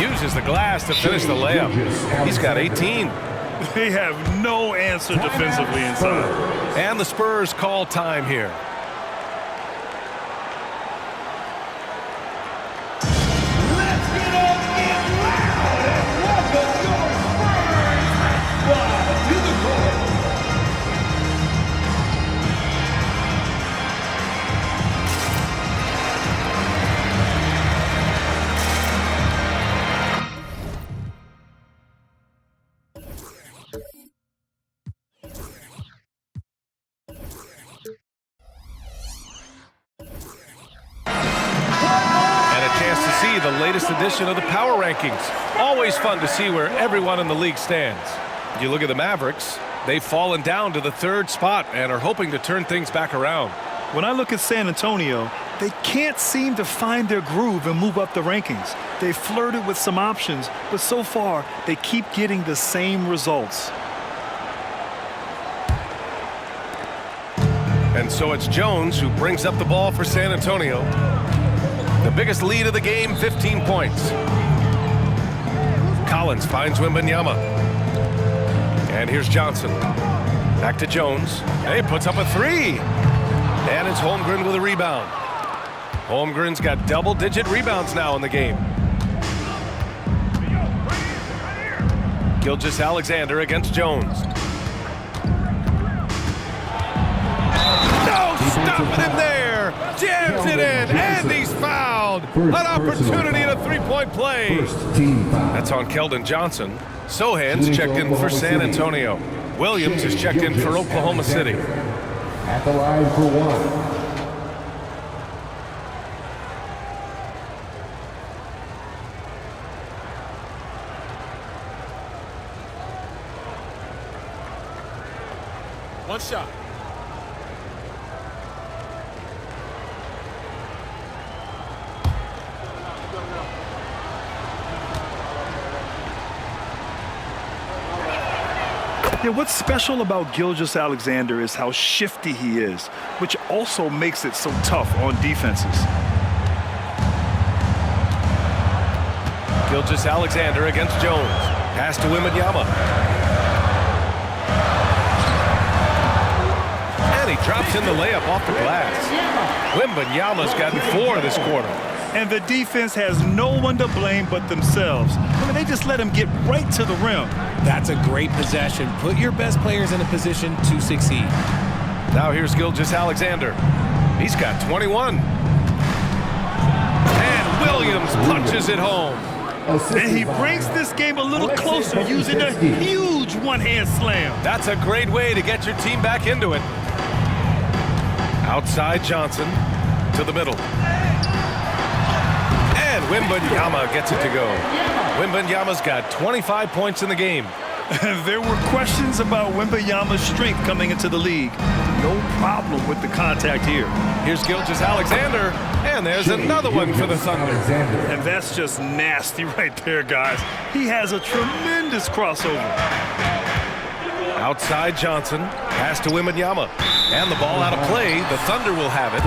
Uses the glass to finish the layup. He's got 18. They have no answer defensively inside. And the Spurs call time here. latest edition of the Power Rankings. Always fun to see where everyone in the league stands. You look at the Mavericks, they've fallen down to the 3rd spot and are hoping to turn things back around. When I look at San Antonio, they can't seem to find their groove and move up the rankings. They flirted with some options, but so far they keep getting the same results. And so it's Jones who brings up the ball for San Antonio. The biggest lead of the game, 15 points. Collins finds Wembanyama. And here's Johnson. Back to Jones. He puts up a 3. And it's Holmgren with a rebound. Holmgren's got double-digit rebounds now in the game. Gilgeous-Alexander against Jones. No, stopping him there. Jams it in, and he's fouled. An opportunity in a three-point play. That's on Keldon Johnson. Sohan's checked in for San Antonio. Williams is checked in for Oklahoma City. At the line for 1. One shot. Yeah, what's special about Gilgeous-Alexander is how shifty he is, which also makes it so tough on defenses. Gilgeous-Alexander against Jones. Pass to Wembanyama. And he drops in the layup off the glass. Wembanyama's gotten 4 this quarter. And the defense has no one to blame but themselves. I mean, they just let him get right to the rim. That's a great possession. Put your best players in a position to succeed. Now here's Gilgeous-Alexander. He's got 21. And Williams punches it home. And he brings this game a little closer using a huge one-hand slam. That's a great way to get your team back into it. Outside Johnson to the middle. And Wembanyama gets it to go. Wembanyama's got 25 points in the game. There were questions about Wembanyama's strength coming into the league. No problem with the contact here. Here's Gilgeous-Alexander, and there's another one for the Thunder. And that's just nasty right there, guys. He has a tremendous crossover. Outside Johnson, pass to Wembanyama. And the ball out of play. The Thunder will have it.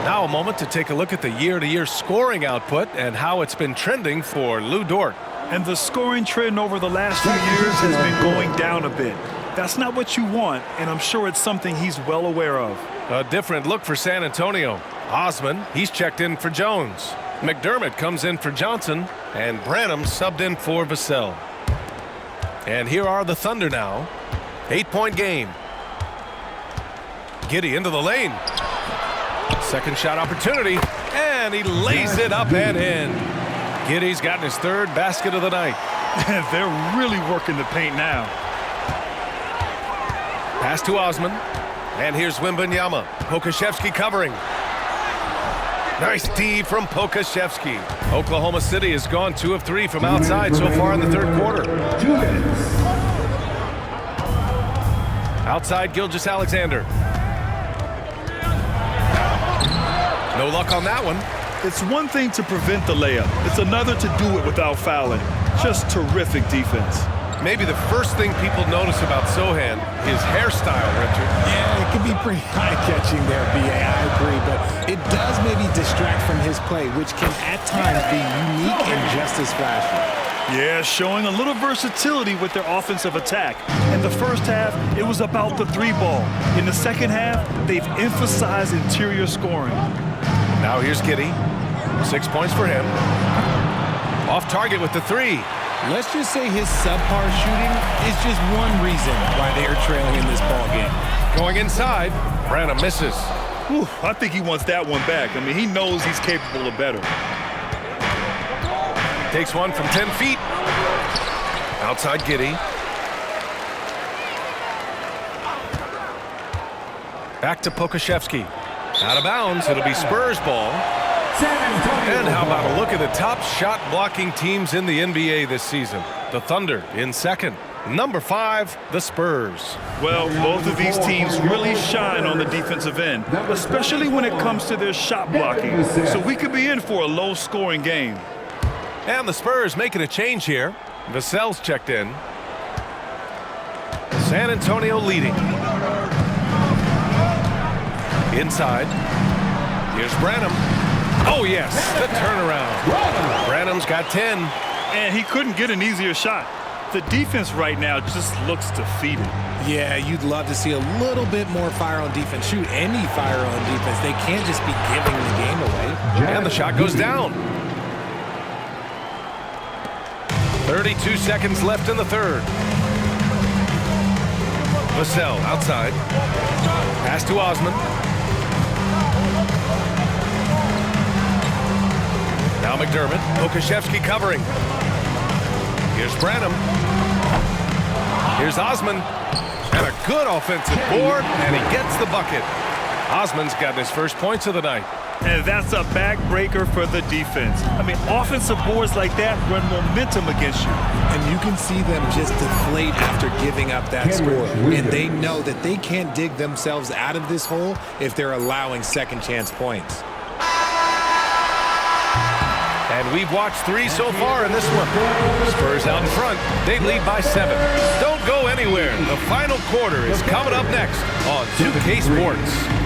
Now a moment to take a look at the year-to-year scoring output and how it's been trending for Lou Dort. And the scoring trend over the last few years has been going down a bit. That's not what you want, and I'm sure it's something he's well aware of. A different look for San Antonio. Osman, he's checked in for Jones. McDermott comes in for Johnson, and Branham subbed in for Vassell. And here are the Thunder now. 8-point game. Giddey into the lane. Second shot opportunity, and he lays it up and in. Giddey's gotten his 3rd basket of the night. They're really working the paint now. Pass to Osman, and here's Wembanyama. Pokusevski covering. Nice D from Pokusevski. Oklahoma City has gone 2 of 3 from outside so far in the 3rd quarter. Outside Gilgeous-Alexander. No luck on that one. It's one thing to prevent the layup. It's another to do it without fouling. Just terrific defense. Maybe the first thing people notice about Sohan, his hairstyle, Richard. Yeah, it can be pretty eye-catching there, B.A. I agree, but it does maybe distract from his play, which can at times be unique and just as flashy. Yeah, showing a little versatility with their offensive attack. In the first half, it was about the 3-ball. In the second half, they've emphasized interior scoring. Now here's Giddey. 6 points for him. Off target with the 3. Let's just say his subpar shooting is just one reason why they are trailing in this ball game. Going inside, Branham misses. Whew, I think he wants that one back. I mean, he knows he's capable of better. Takes one from 10 feet. Outside Giddey. Back to Pokusevski. Out of bounds. It'll be Spurs ball. And how about a look at the top shot blocking teams in the NBA this season? The Thunder in second. Number 5, the Spurs. Well, both of these teams really shine on the defensive end, especially when it comes to their shot blocking. So we could be in for a low-scoring game. And the Spurs making a change here. Vassell's checked in. San Antonio leading. Inside. Here's Branham. Oh, yes, the turnaround. Branham's got 10. And he couldn't get an easier shot. The defense right now just looks defeated. Yeah, you'd love to see a little bit more fire on defense. Shoot, any fire on defense. They can't just be giving the game away. And the shot goes down. 32 seconds left in the third. Vassell outside. Pass to Osman. Now McDermott. Okashevsky covering. Here's Branham. Here's Osman. And a good offensive board, and he gets the bucket. Osman's gotten his first points of the night. And that's a backbreaker for the defense. I mean, offensive boards like that run momentum against you. And you can see them just deflate after giving up that score. And they know that they can't dig themselves out of this hole if they're allowing second chance points. And we've watched 3 so far in this one. Spurs out in front. They lead by 7. Don't go anywhere. The final quarter is coming up next on 2K Sports.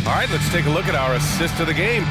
All right, let's take a look at our assist of the game.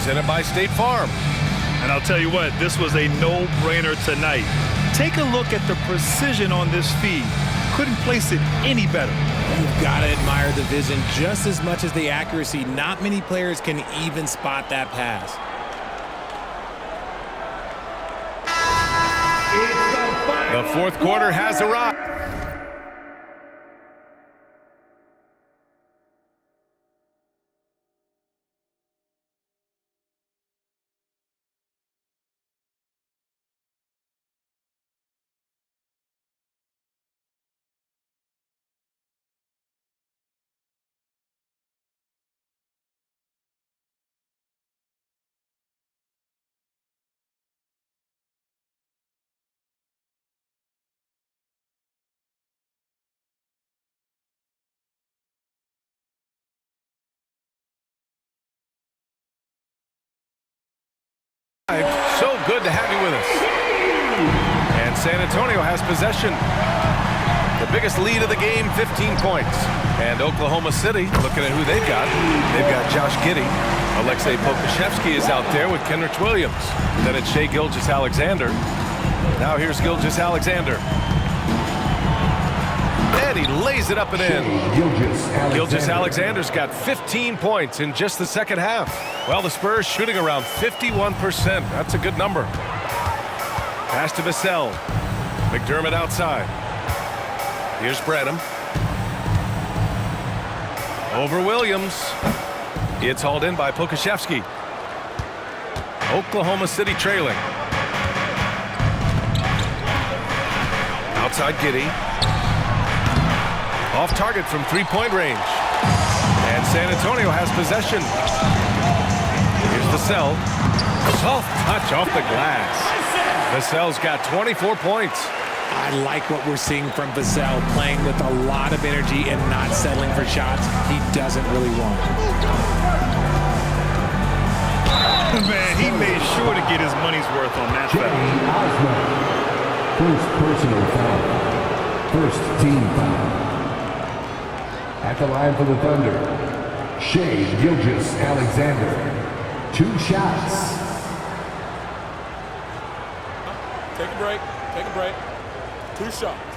presented by State Farm. And I'll tell you what, this was a no-brainer tonight. Take a look at the precision on this feed. Couldn't place it any better. You've got to admire the vision just as much as the accuracy. Not many players can even spot that pass. The fourth quarter has arrived. So good to have you with us. And San Antonio has possession. The biggest lead of the game, 15 points. And Oklahoma City, looking at who they've got. They've got Josh Giddey. Alexei Pokusevski is out there with Kenrich Williams. Then it's Shai Gilgeous-Alexander. Now here's Gilgeous-Alexander. And he lays it up and in. Gilgeous-Alexander's got 15 points in just the second half. Well, the Spurs shooting around 51%. That's a good number. Pass to Vassell. McDermott outside. Here's Branham. Over Williams. It's hauled in by Pokusevski. Oklahoma City trailing. Outside Giddey. Off target from three-point range. And San Antonio has possession. Here's Vassell. Soft touch off the glass. Vassell's got 24 points. I like what we're seeing from Vassell, playing with a lot of energy and not settling for shots he doesn't really want. Man, he made sure to get his money's worth on that foul. First personal foul. First team foul. At the line for the Thunder, Shai Gilgeous-Alexander. 2 shots. Take a break. Take a break. 2 shots.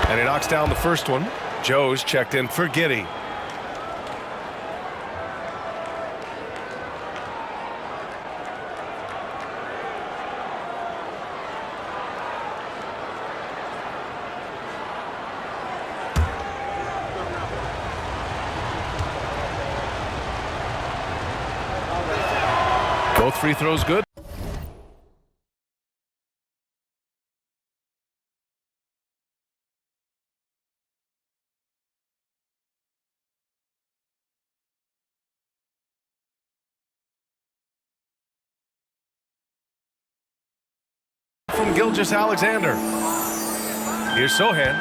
And he knocks down the first one. Joe's checked in for Giddey. Both free throws good. From Gilgeous-Alexander. Here's Sohan.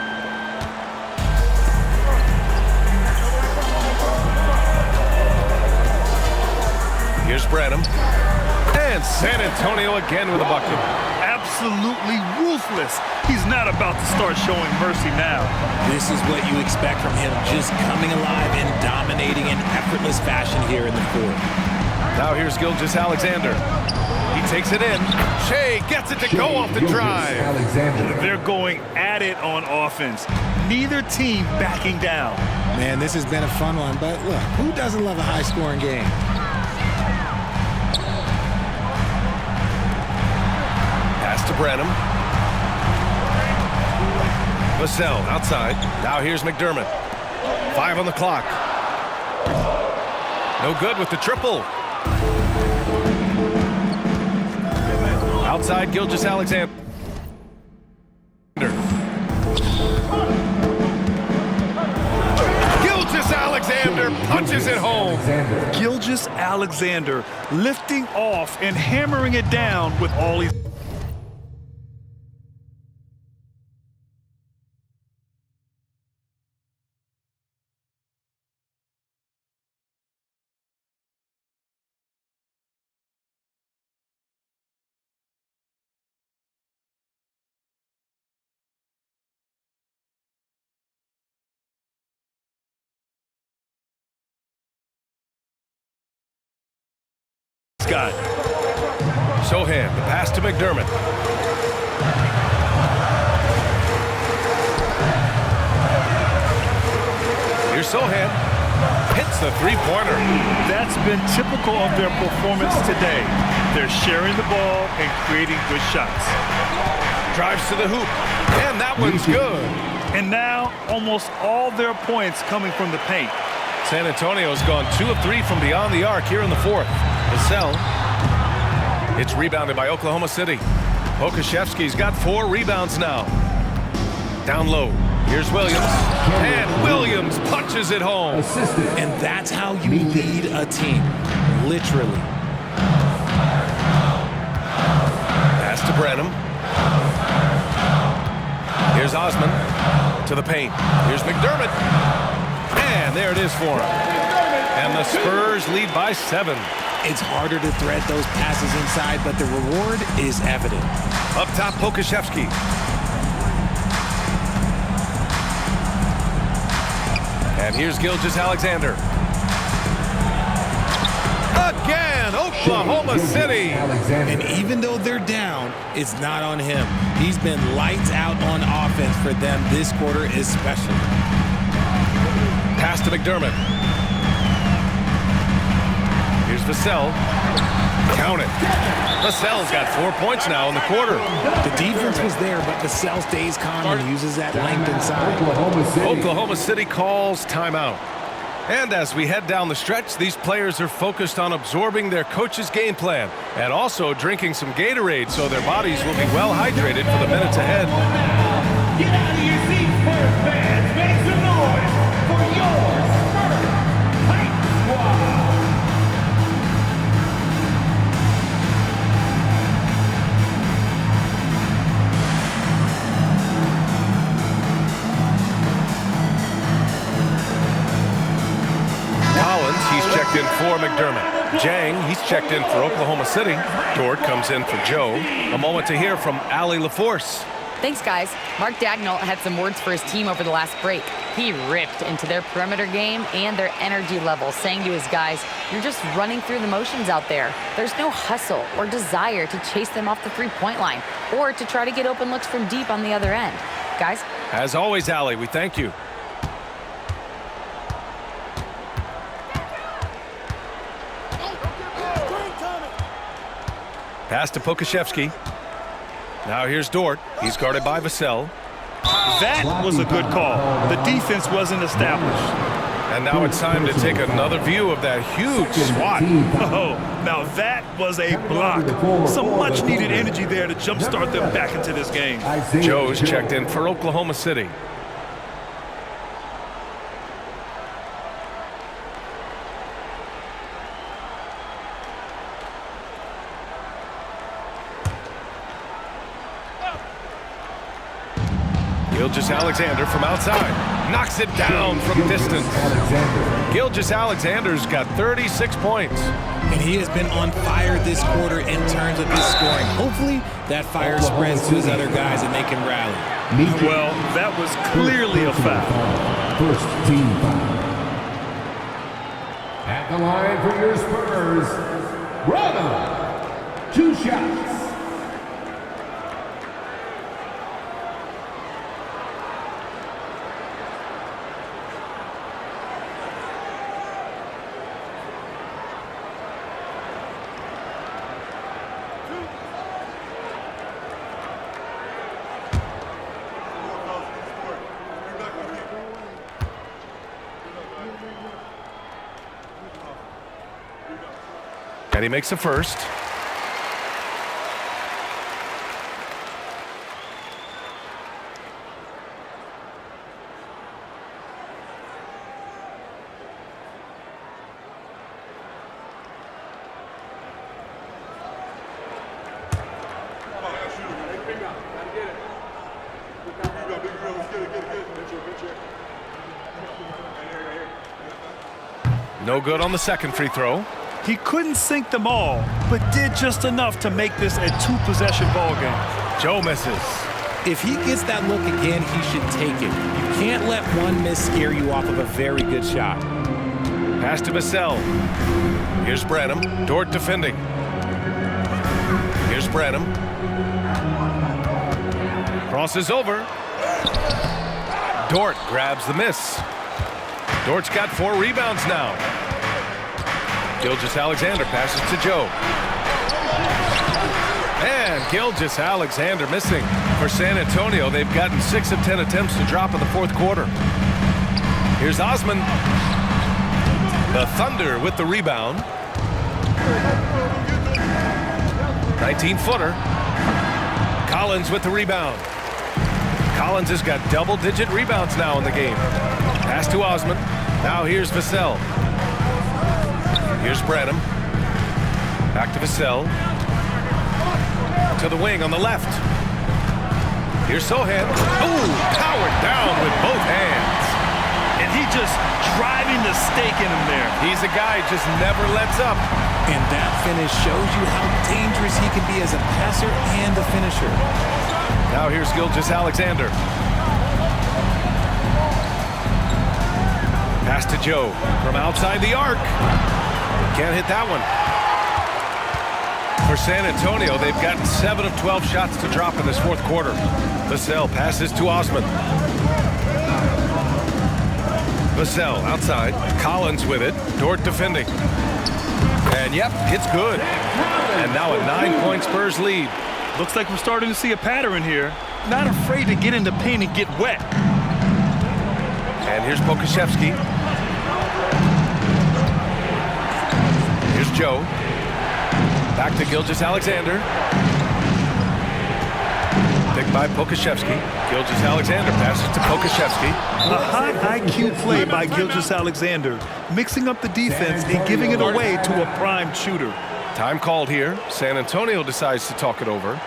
Here's Branham. And San Antonio again with a bucket. Absolutely ruthless. He's not about to start showing mercy now. This is what you expect from him, just coming alive and dominating in effortless fashion here in the fourth. Now here's Gilgeous-Alexander. He takes it in. Shai gets it to go off the drive. They're going at it on offense. Neither team backing down. Man, this has been a fun one, but look, who doesn't love a high-scoring game? Pass to Branham. Vassell outside. Now here's McDermott. 5 on the clock. No good with the triple. Outside Gilgeous-Alexander. Gilgeous-Alexander punches it home. Gilgeous-Alexander lifting off and hammering it down with all he's got. Sohan, the pass to McDermott. Here's Sohan. Hits the three-pointer. That's been typical of their performance today. They're sharing the ball and creating good shots. Drives to the hoop. And that one's good. And now almost all their points coming from the paint. San Antonio's gone 2 of 3 from beyond the arc here in the fourth. Vassell. It's rebounded by Oklahoma City. Pokusevski's got 4 rebounds now. Down low. Here's Williams. And Williams punches it home. And that's how you lead a team. Literally. Pass to Branham. Here's Osman to the paint. Here's McDermott. And there it is for him. And the Spurs lead by 7. It's harder to thread those passes inside, but the reward is evident. Up top, Pokusevski. And here's Gilgeous-Alexander. Again, Oklahoma City. And even though they're down, it's not on him. He's been lights out on offense for them this quarter especially. Pass to McDermott. Here's Vassell. Count it. Vassell's got 4 points now in the quarter. The defense was there, but Vassell stays calm and uses that length inside. Oklahoma City calls timeout. And as we head down the stretch, these players are focused on absorbing their coach's game plan and also drinking some Gatorade so their bodies will be well hydrated for the minutes ahead. Get out of your seats, Spurs fans. Make some noise for your Spurs Hype Squad. He's checked in for McDermott. Jang, he's checked in for Oklahoma City. Dort comes in for Joe. A moment to hear from Allie LaForce. Thanks, guys. Mark Dagnall had some words for his team over the last break. He ripped into their perimeter game and their energy level, saying to his guys, you're just running through the motions out there. There's no hustle or desire to chase them off the three-point line or to try to get open looks from deep on the other end. Guys? As always, Allie, we thank you. Pass to Pokusevski. Now here's Dort. He's guarded by Vassell. That was a good call. The defense wasn't established. And now it's time to take another view of that huge swat. Oh, now that was a block. Some much-needed energy there to jumpstart them back into this game. Joe's checked in for Oklahoma City. Gilgeous-Alexander from outside. Knocks it down from distance. Gilgeous-Alexander's got 36 points. And he has been on fire this quarter in terms of his scoring. Hopefully that fire spreads to his other guys and they can rally. Well, that was clearly a foul. First team foul. At the line for your Spurs, Brother. 2 shots. And he makes the first. No good on the second free throw. He couldn't sink them all, but did just enough to make this a 2-possession ball game. Joe misses. If he gets that look again, he should take it. You can't let one miss scare you off of a very good shot. Pass to Vassell. Here's Branham. Dort defending. Here's Branham. Crosses over. Dort grabs the miss. Dort's got 4 rebounds now. Gilgeous-Alexander passes to Joe. And Gilgeous-Alexander missing. For San Antonio, they've gotten 6 of 10 attempts to drop in the fourth quarter. Here's Osman. The Thunder with the rebound. 19-footer. Collins with the rebound. Collins has got double-digit rebounds now in the game. Pass to Osman. Now here's Vassell. Here's Branham. Back to Vassell. To the wing on the left. Here's Sohan. Ooh, powered down with both hands. And he just driving the stake in him there. He's a guy who just never lets up. And that finish shows you how dangerous he can be as a passer and a finisher. Now here's Gilgeous-Alexander. Pass to Joe from outside the arc. Can't hit that one. For San Antonio, they've gotten 7 of 12 shots to drop in this fourth quarter. Vassell passes to Osman. Vassell outside. Collins with it. Dort defending. And yep, it's good. And now a 9-point Spurs lead. Looks like we're starting to see a pattern here. Not afraid to get in the paint and get wet. And here's Pokusevski. Here's Joe. Back to Gilgeous-Alexander. Picked by Pokusevski. Gilgeous-Alexander passes to Pokusevski. A high IQ play by Gilgeous-Alexander, mixing up the defense and giving it away to a prime shooter. Time called here. San Antonio decides to talk it over.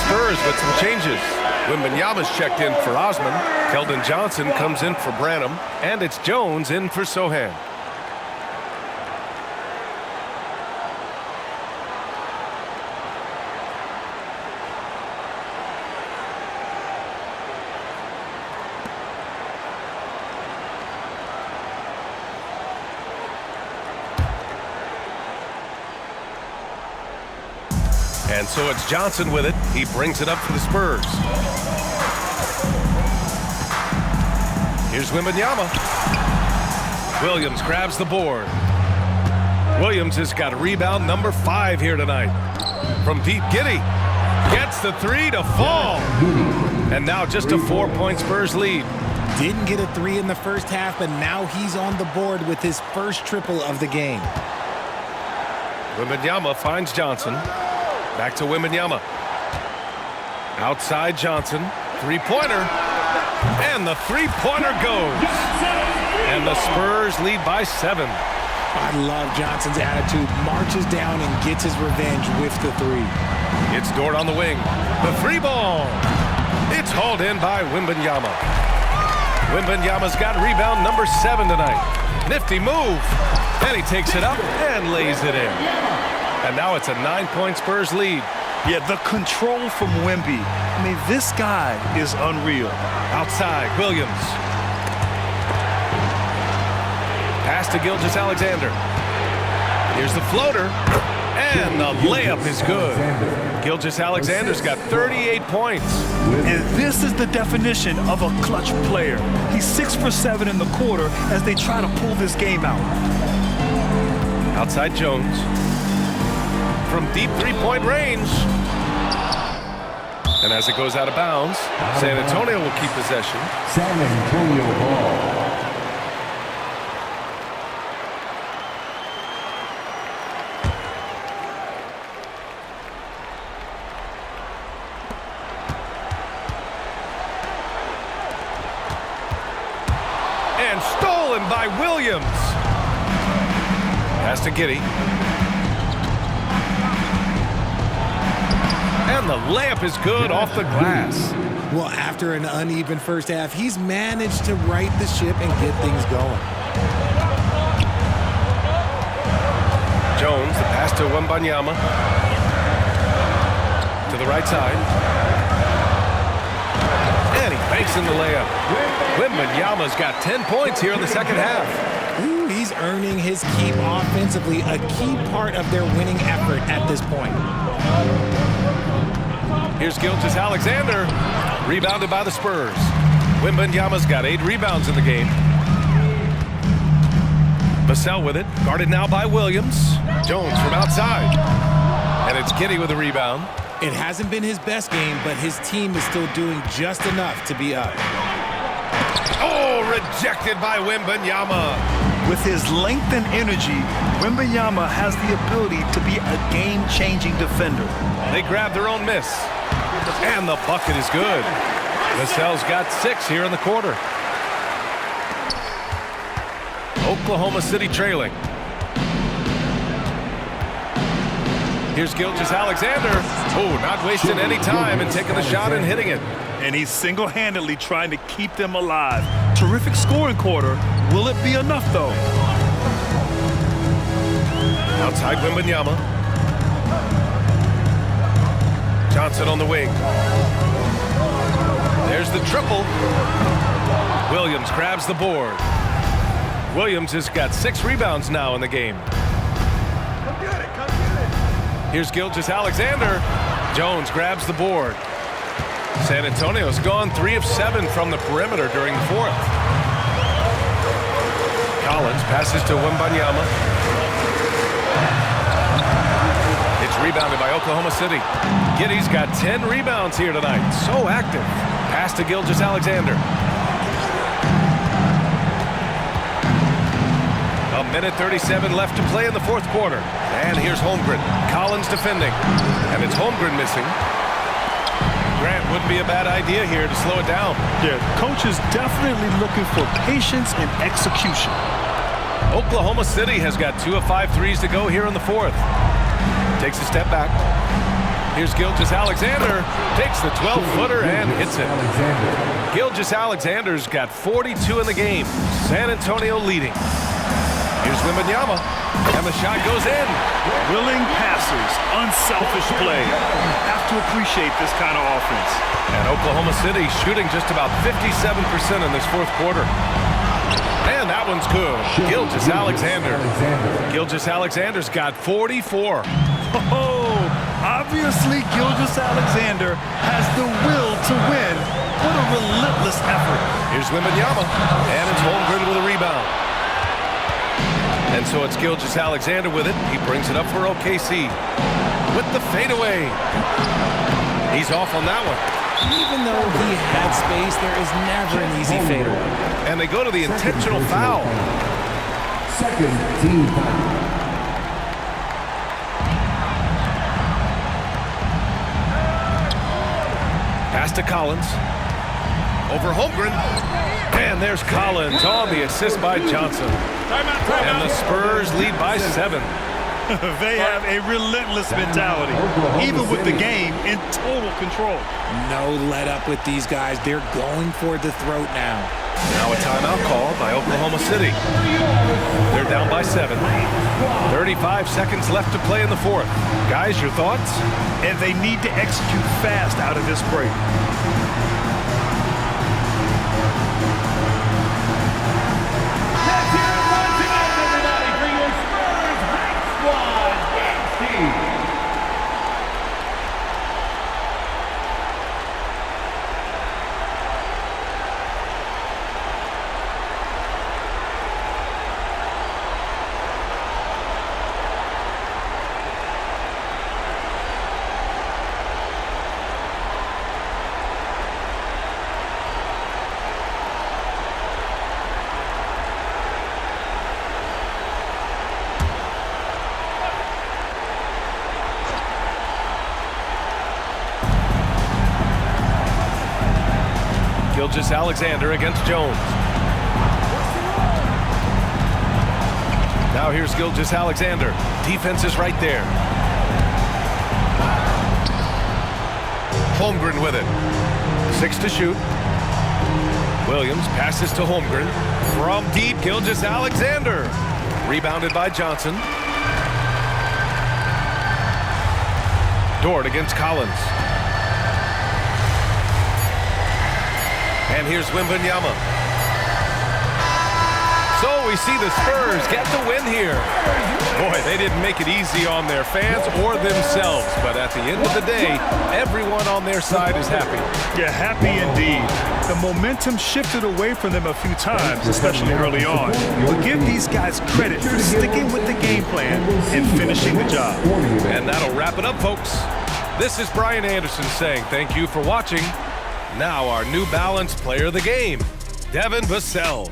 Spurs with some changes. Wembanyama's checked in for Osman. Keldon Johnson comes in for Branham. And it's Jones in for Sohan. And so it's Johnson with it. He brings it up for the Spurs. Here's Wembanyama. Williams grabs the board. Williams has got rebound number 5 here tonight. From deep, Giddey gets the 3 to fall. And now just a 4-point Spurs lead. Didn't get a 3 in the first half, but now he's on the board with his first triple of the game. Wembanyama finds Johnson. Back to Wembanyama. Outside Johnson. 3-pointer. And the 3-pointer goes. And the Spurs lead by 7. I love Johnson's attitude. Marches down and gets his revenge with the 3. It's Dort on the wing. The 3 ball. It's hauled in by Wembanyama. Wembanyama's got rebound number 7 tonight. Nifty move. And he takes it up and lays it in. And now it's a 9-point Spurs lead. Yeah, the control from Wemby. I mean, this guy is unreal. Outside, Williams. Pass to Gilgeous-Alexander. Here's the floater. And the layup is good. Gilgeous-Alexander's got 38 points. And this is the definition of a clutch player. He's 6 for 7 in the quarter as they try to pull this game out. Outside Jones. From deep 3-point range. And as it goes out of bounds, San Antonio will keep possession. San Antonio ball. And stolen by Williams. Pass to Giddey. And the layup is good off the glass. Well, after an uneven first half, he's managed to right the ship and get things going. Jones, the pass to Wembanyama. To the right side. And he banks in the layup. Wembanyama's got 10 points here in the second half. Ooh, he's earning his keep offensively, a key part of their winning effort at this point. Here's Gilgeous-Alexander, rebounded by the Spurs. Wembanyama's got 8 rebounds in the game. Vassell with it, guarded now by Williams. Jones from outside. And it's Giddey with a rebound. It hasn't been his best game, but his team is still doing just enough to be up. Oh, rejected by Wembanyama. With his length and energy, Wembanyama has the ability to be a game-changing defender. They grab their own miss. And the bucket is good. Vassell's got 6 here in the quarter. Oklahoma City trailing. Here's Gilgeous-Alexander. Oh, not wasting any time and taking the shot and hitting it. And he's single-handedly trying to keep them alive. Terrific scoring quarter. Will it be enough, though? Outside Wembanyama. Johnson on the wing. There's the triple. Williams grabs the board. Williams has got 6 rebounds now in the game. Here's Gilgeous-Alexander. Jones grabs the board. San Antonio's gone 3 of 7 from the perimeter during the 4th. Collins passes to Wembanyama. It's rebounded by Oklahoma City. Giddey's got 10 rebounds here tonight. So active. Pass to Gilgeous-Alexander. A minute 37 left to play in the 4th quarter. And here's Holmgren. Collins defending. And it's Holmgren missing. Grant wouldn't be a bad idea here to slow it down. Yeah, coach is definitely looking for patience and execution. Oklahoma City has got 2 of 5 threes to go here in the 4th. Takes a step back. Here's Gilgeous-Alexander. Takes the 12-footer and hits it. Gilgeous-Alexander's got 42 in the game. San Antonio leading. Here's Wembanyama. And the shot goes in. Willing passers, unselfish play. Have to appreciate this kind of offense. And Oklahoma City shooting just about 57% in this 4th quarter. And that one's good. Gilgeous-Alexander. Gilgeous-Alexander's got 44. Oh, obviously Gilgeous-Alexander has the will to win. What a relentless effort. Here's Wembanyama. And it's Holmgren with a rebound. And so it's Gilgeous-Alexander with it. He brings it up for OKC. With the fadeaway. He's off on that one. Even though he had space, there is never an easy fadeaway. And they go to the intentional foul. Second team foul. Pass to Collins. Over Holmgren. And there's Collins on the assist by Johnson. And the Spurs lead by 7. They have a relentless mentality, even with the game in total control. No let up with these guys. They're going for the throat now. Now a timeout call by Oklahoma City. They're down by 7. 35 seconds left to play in the 4th. Guys, your thoughts? And they need to execute fast out of this break. Gilgeous-Alexander against Jones. Now here's Gilgeous-Alexander. Defense is right there. Holmgren with it. 6 to shoot. Williams passes to Holmgren. From deep, Gilgeous-Alexander. Rebounded by Johnson. Dort against Collins. And here's Wembanyama. So we see the Spurs get the win here. Boy, they didn't make it easy on their fans or themselves, but at the end of the day, everyone on their side is happy. Yeah, happy indeed. The momentum shifted away from them a few times, especially early on. But give these guys credit for sticking with the game plan and finishing the job. And that'll wrap it up, folks. This is Brian Anderson saying thank you for watching. Now our New Balance player of the game, Devin Vassell.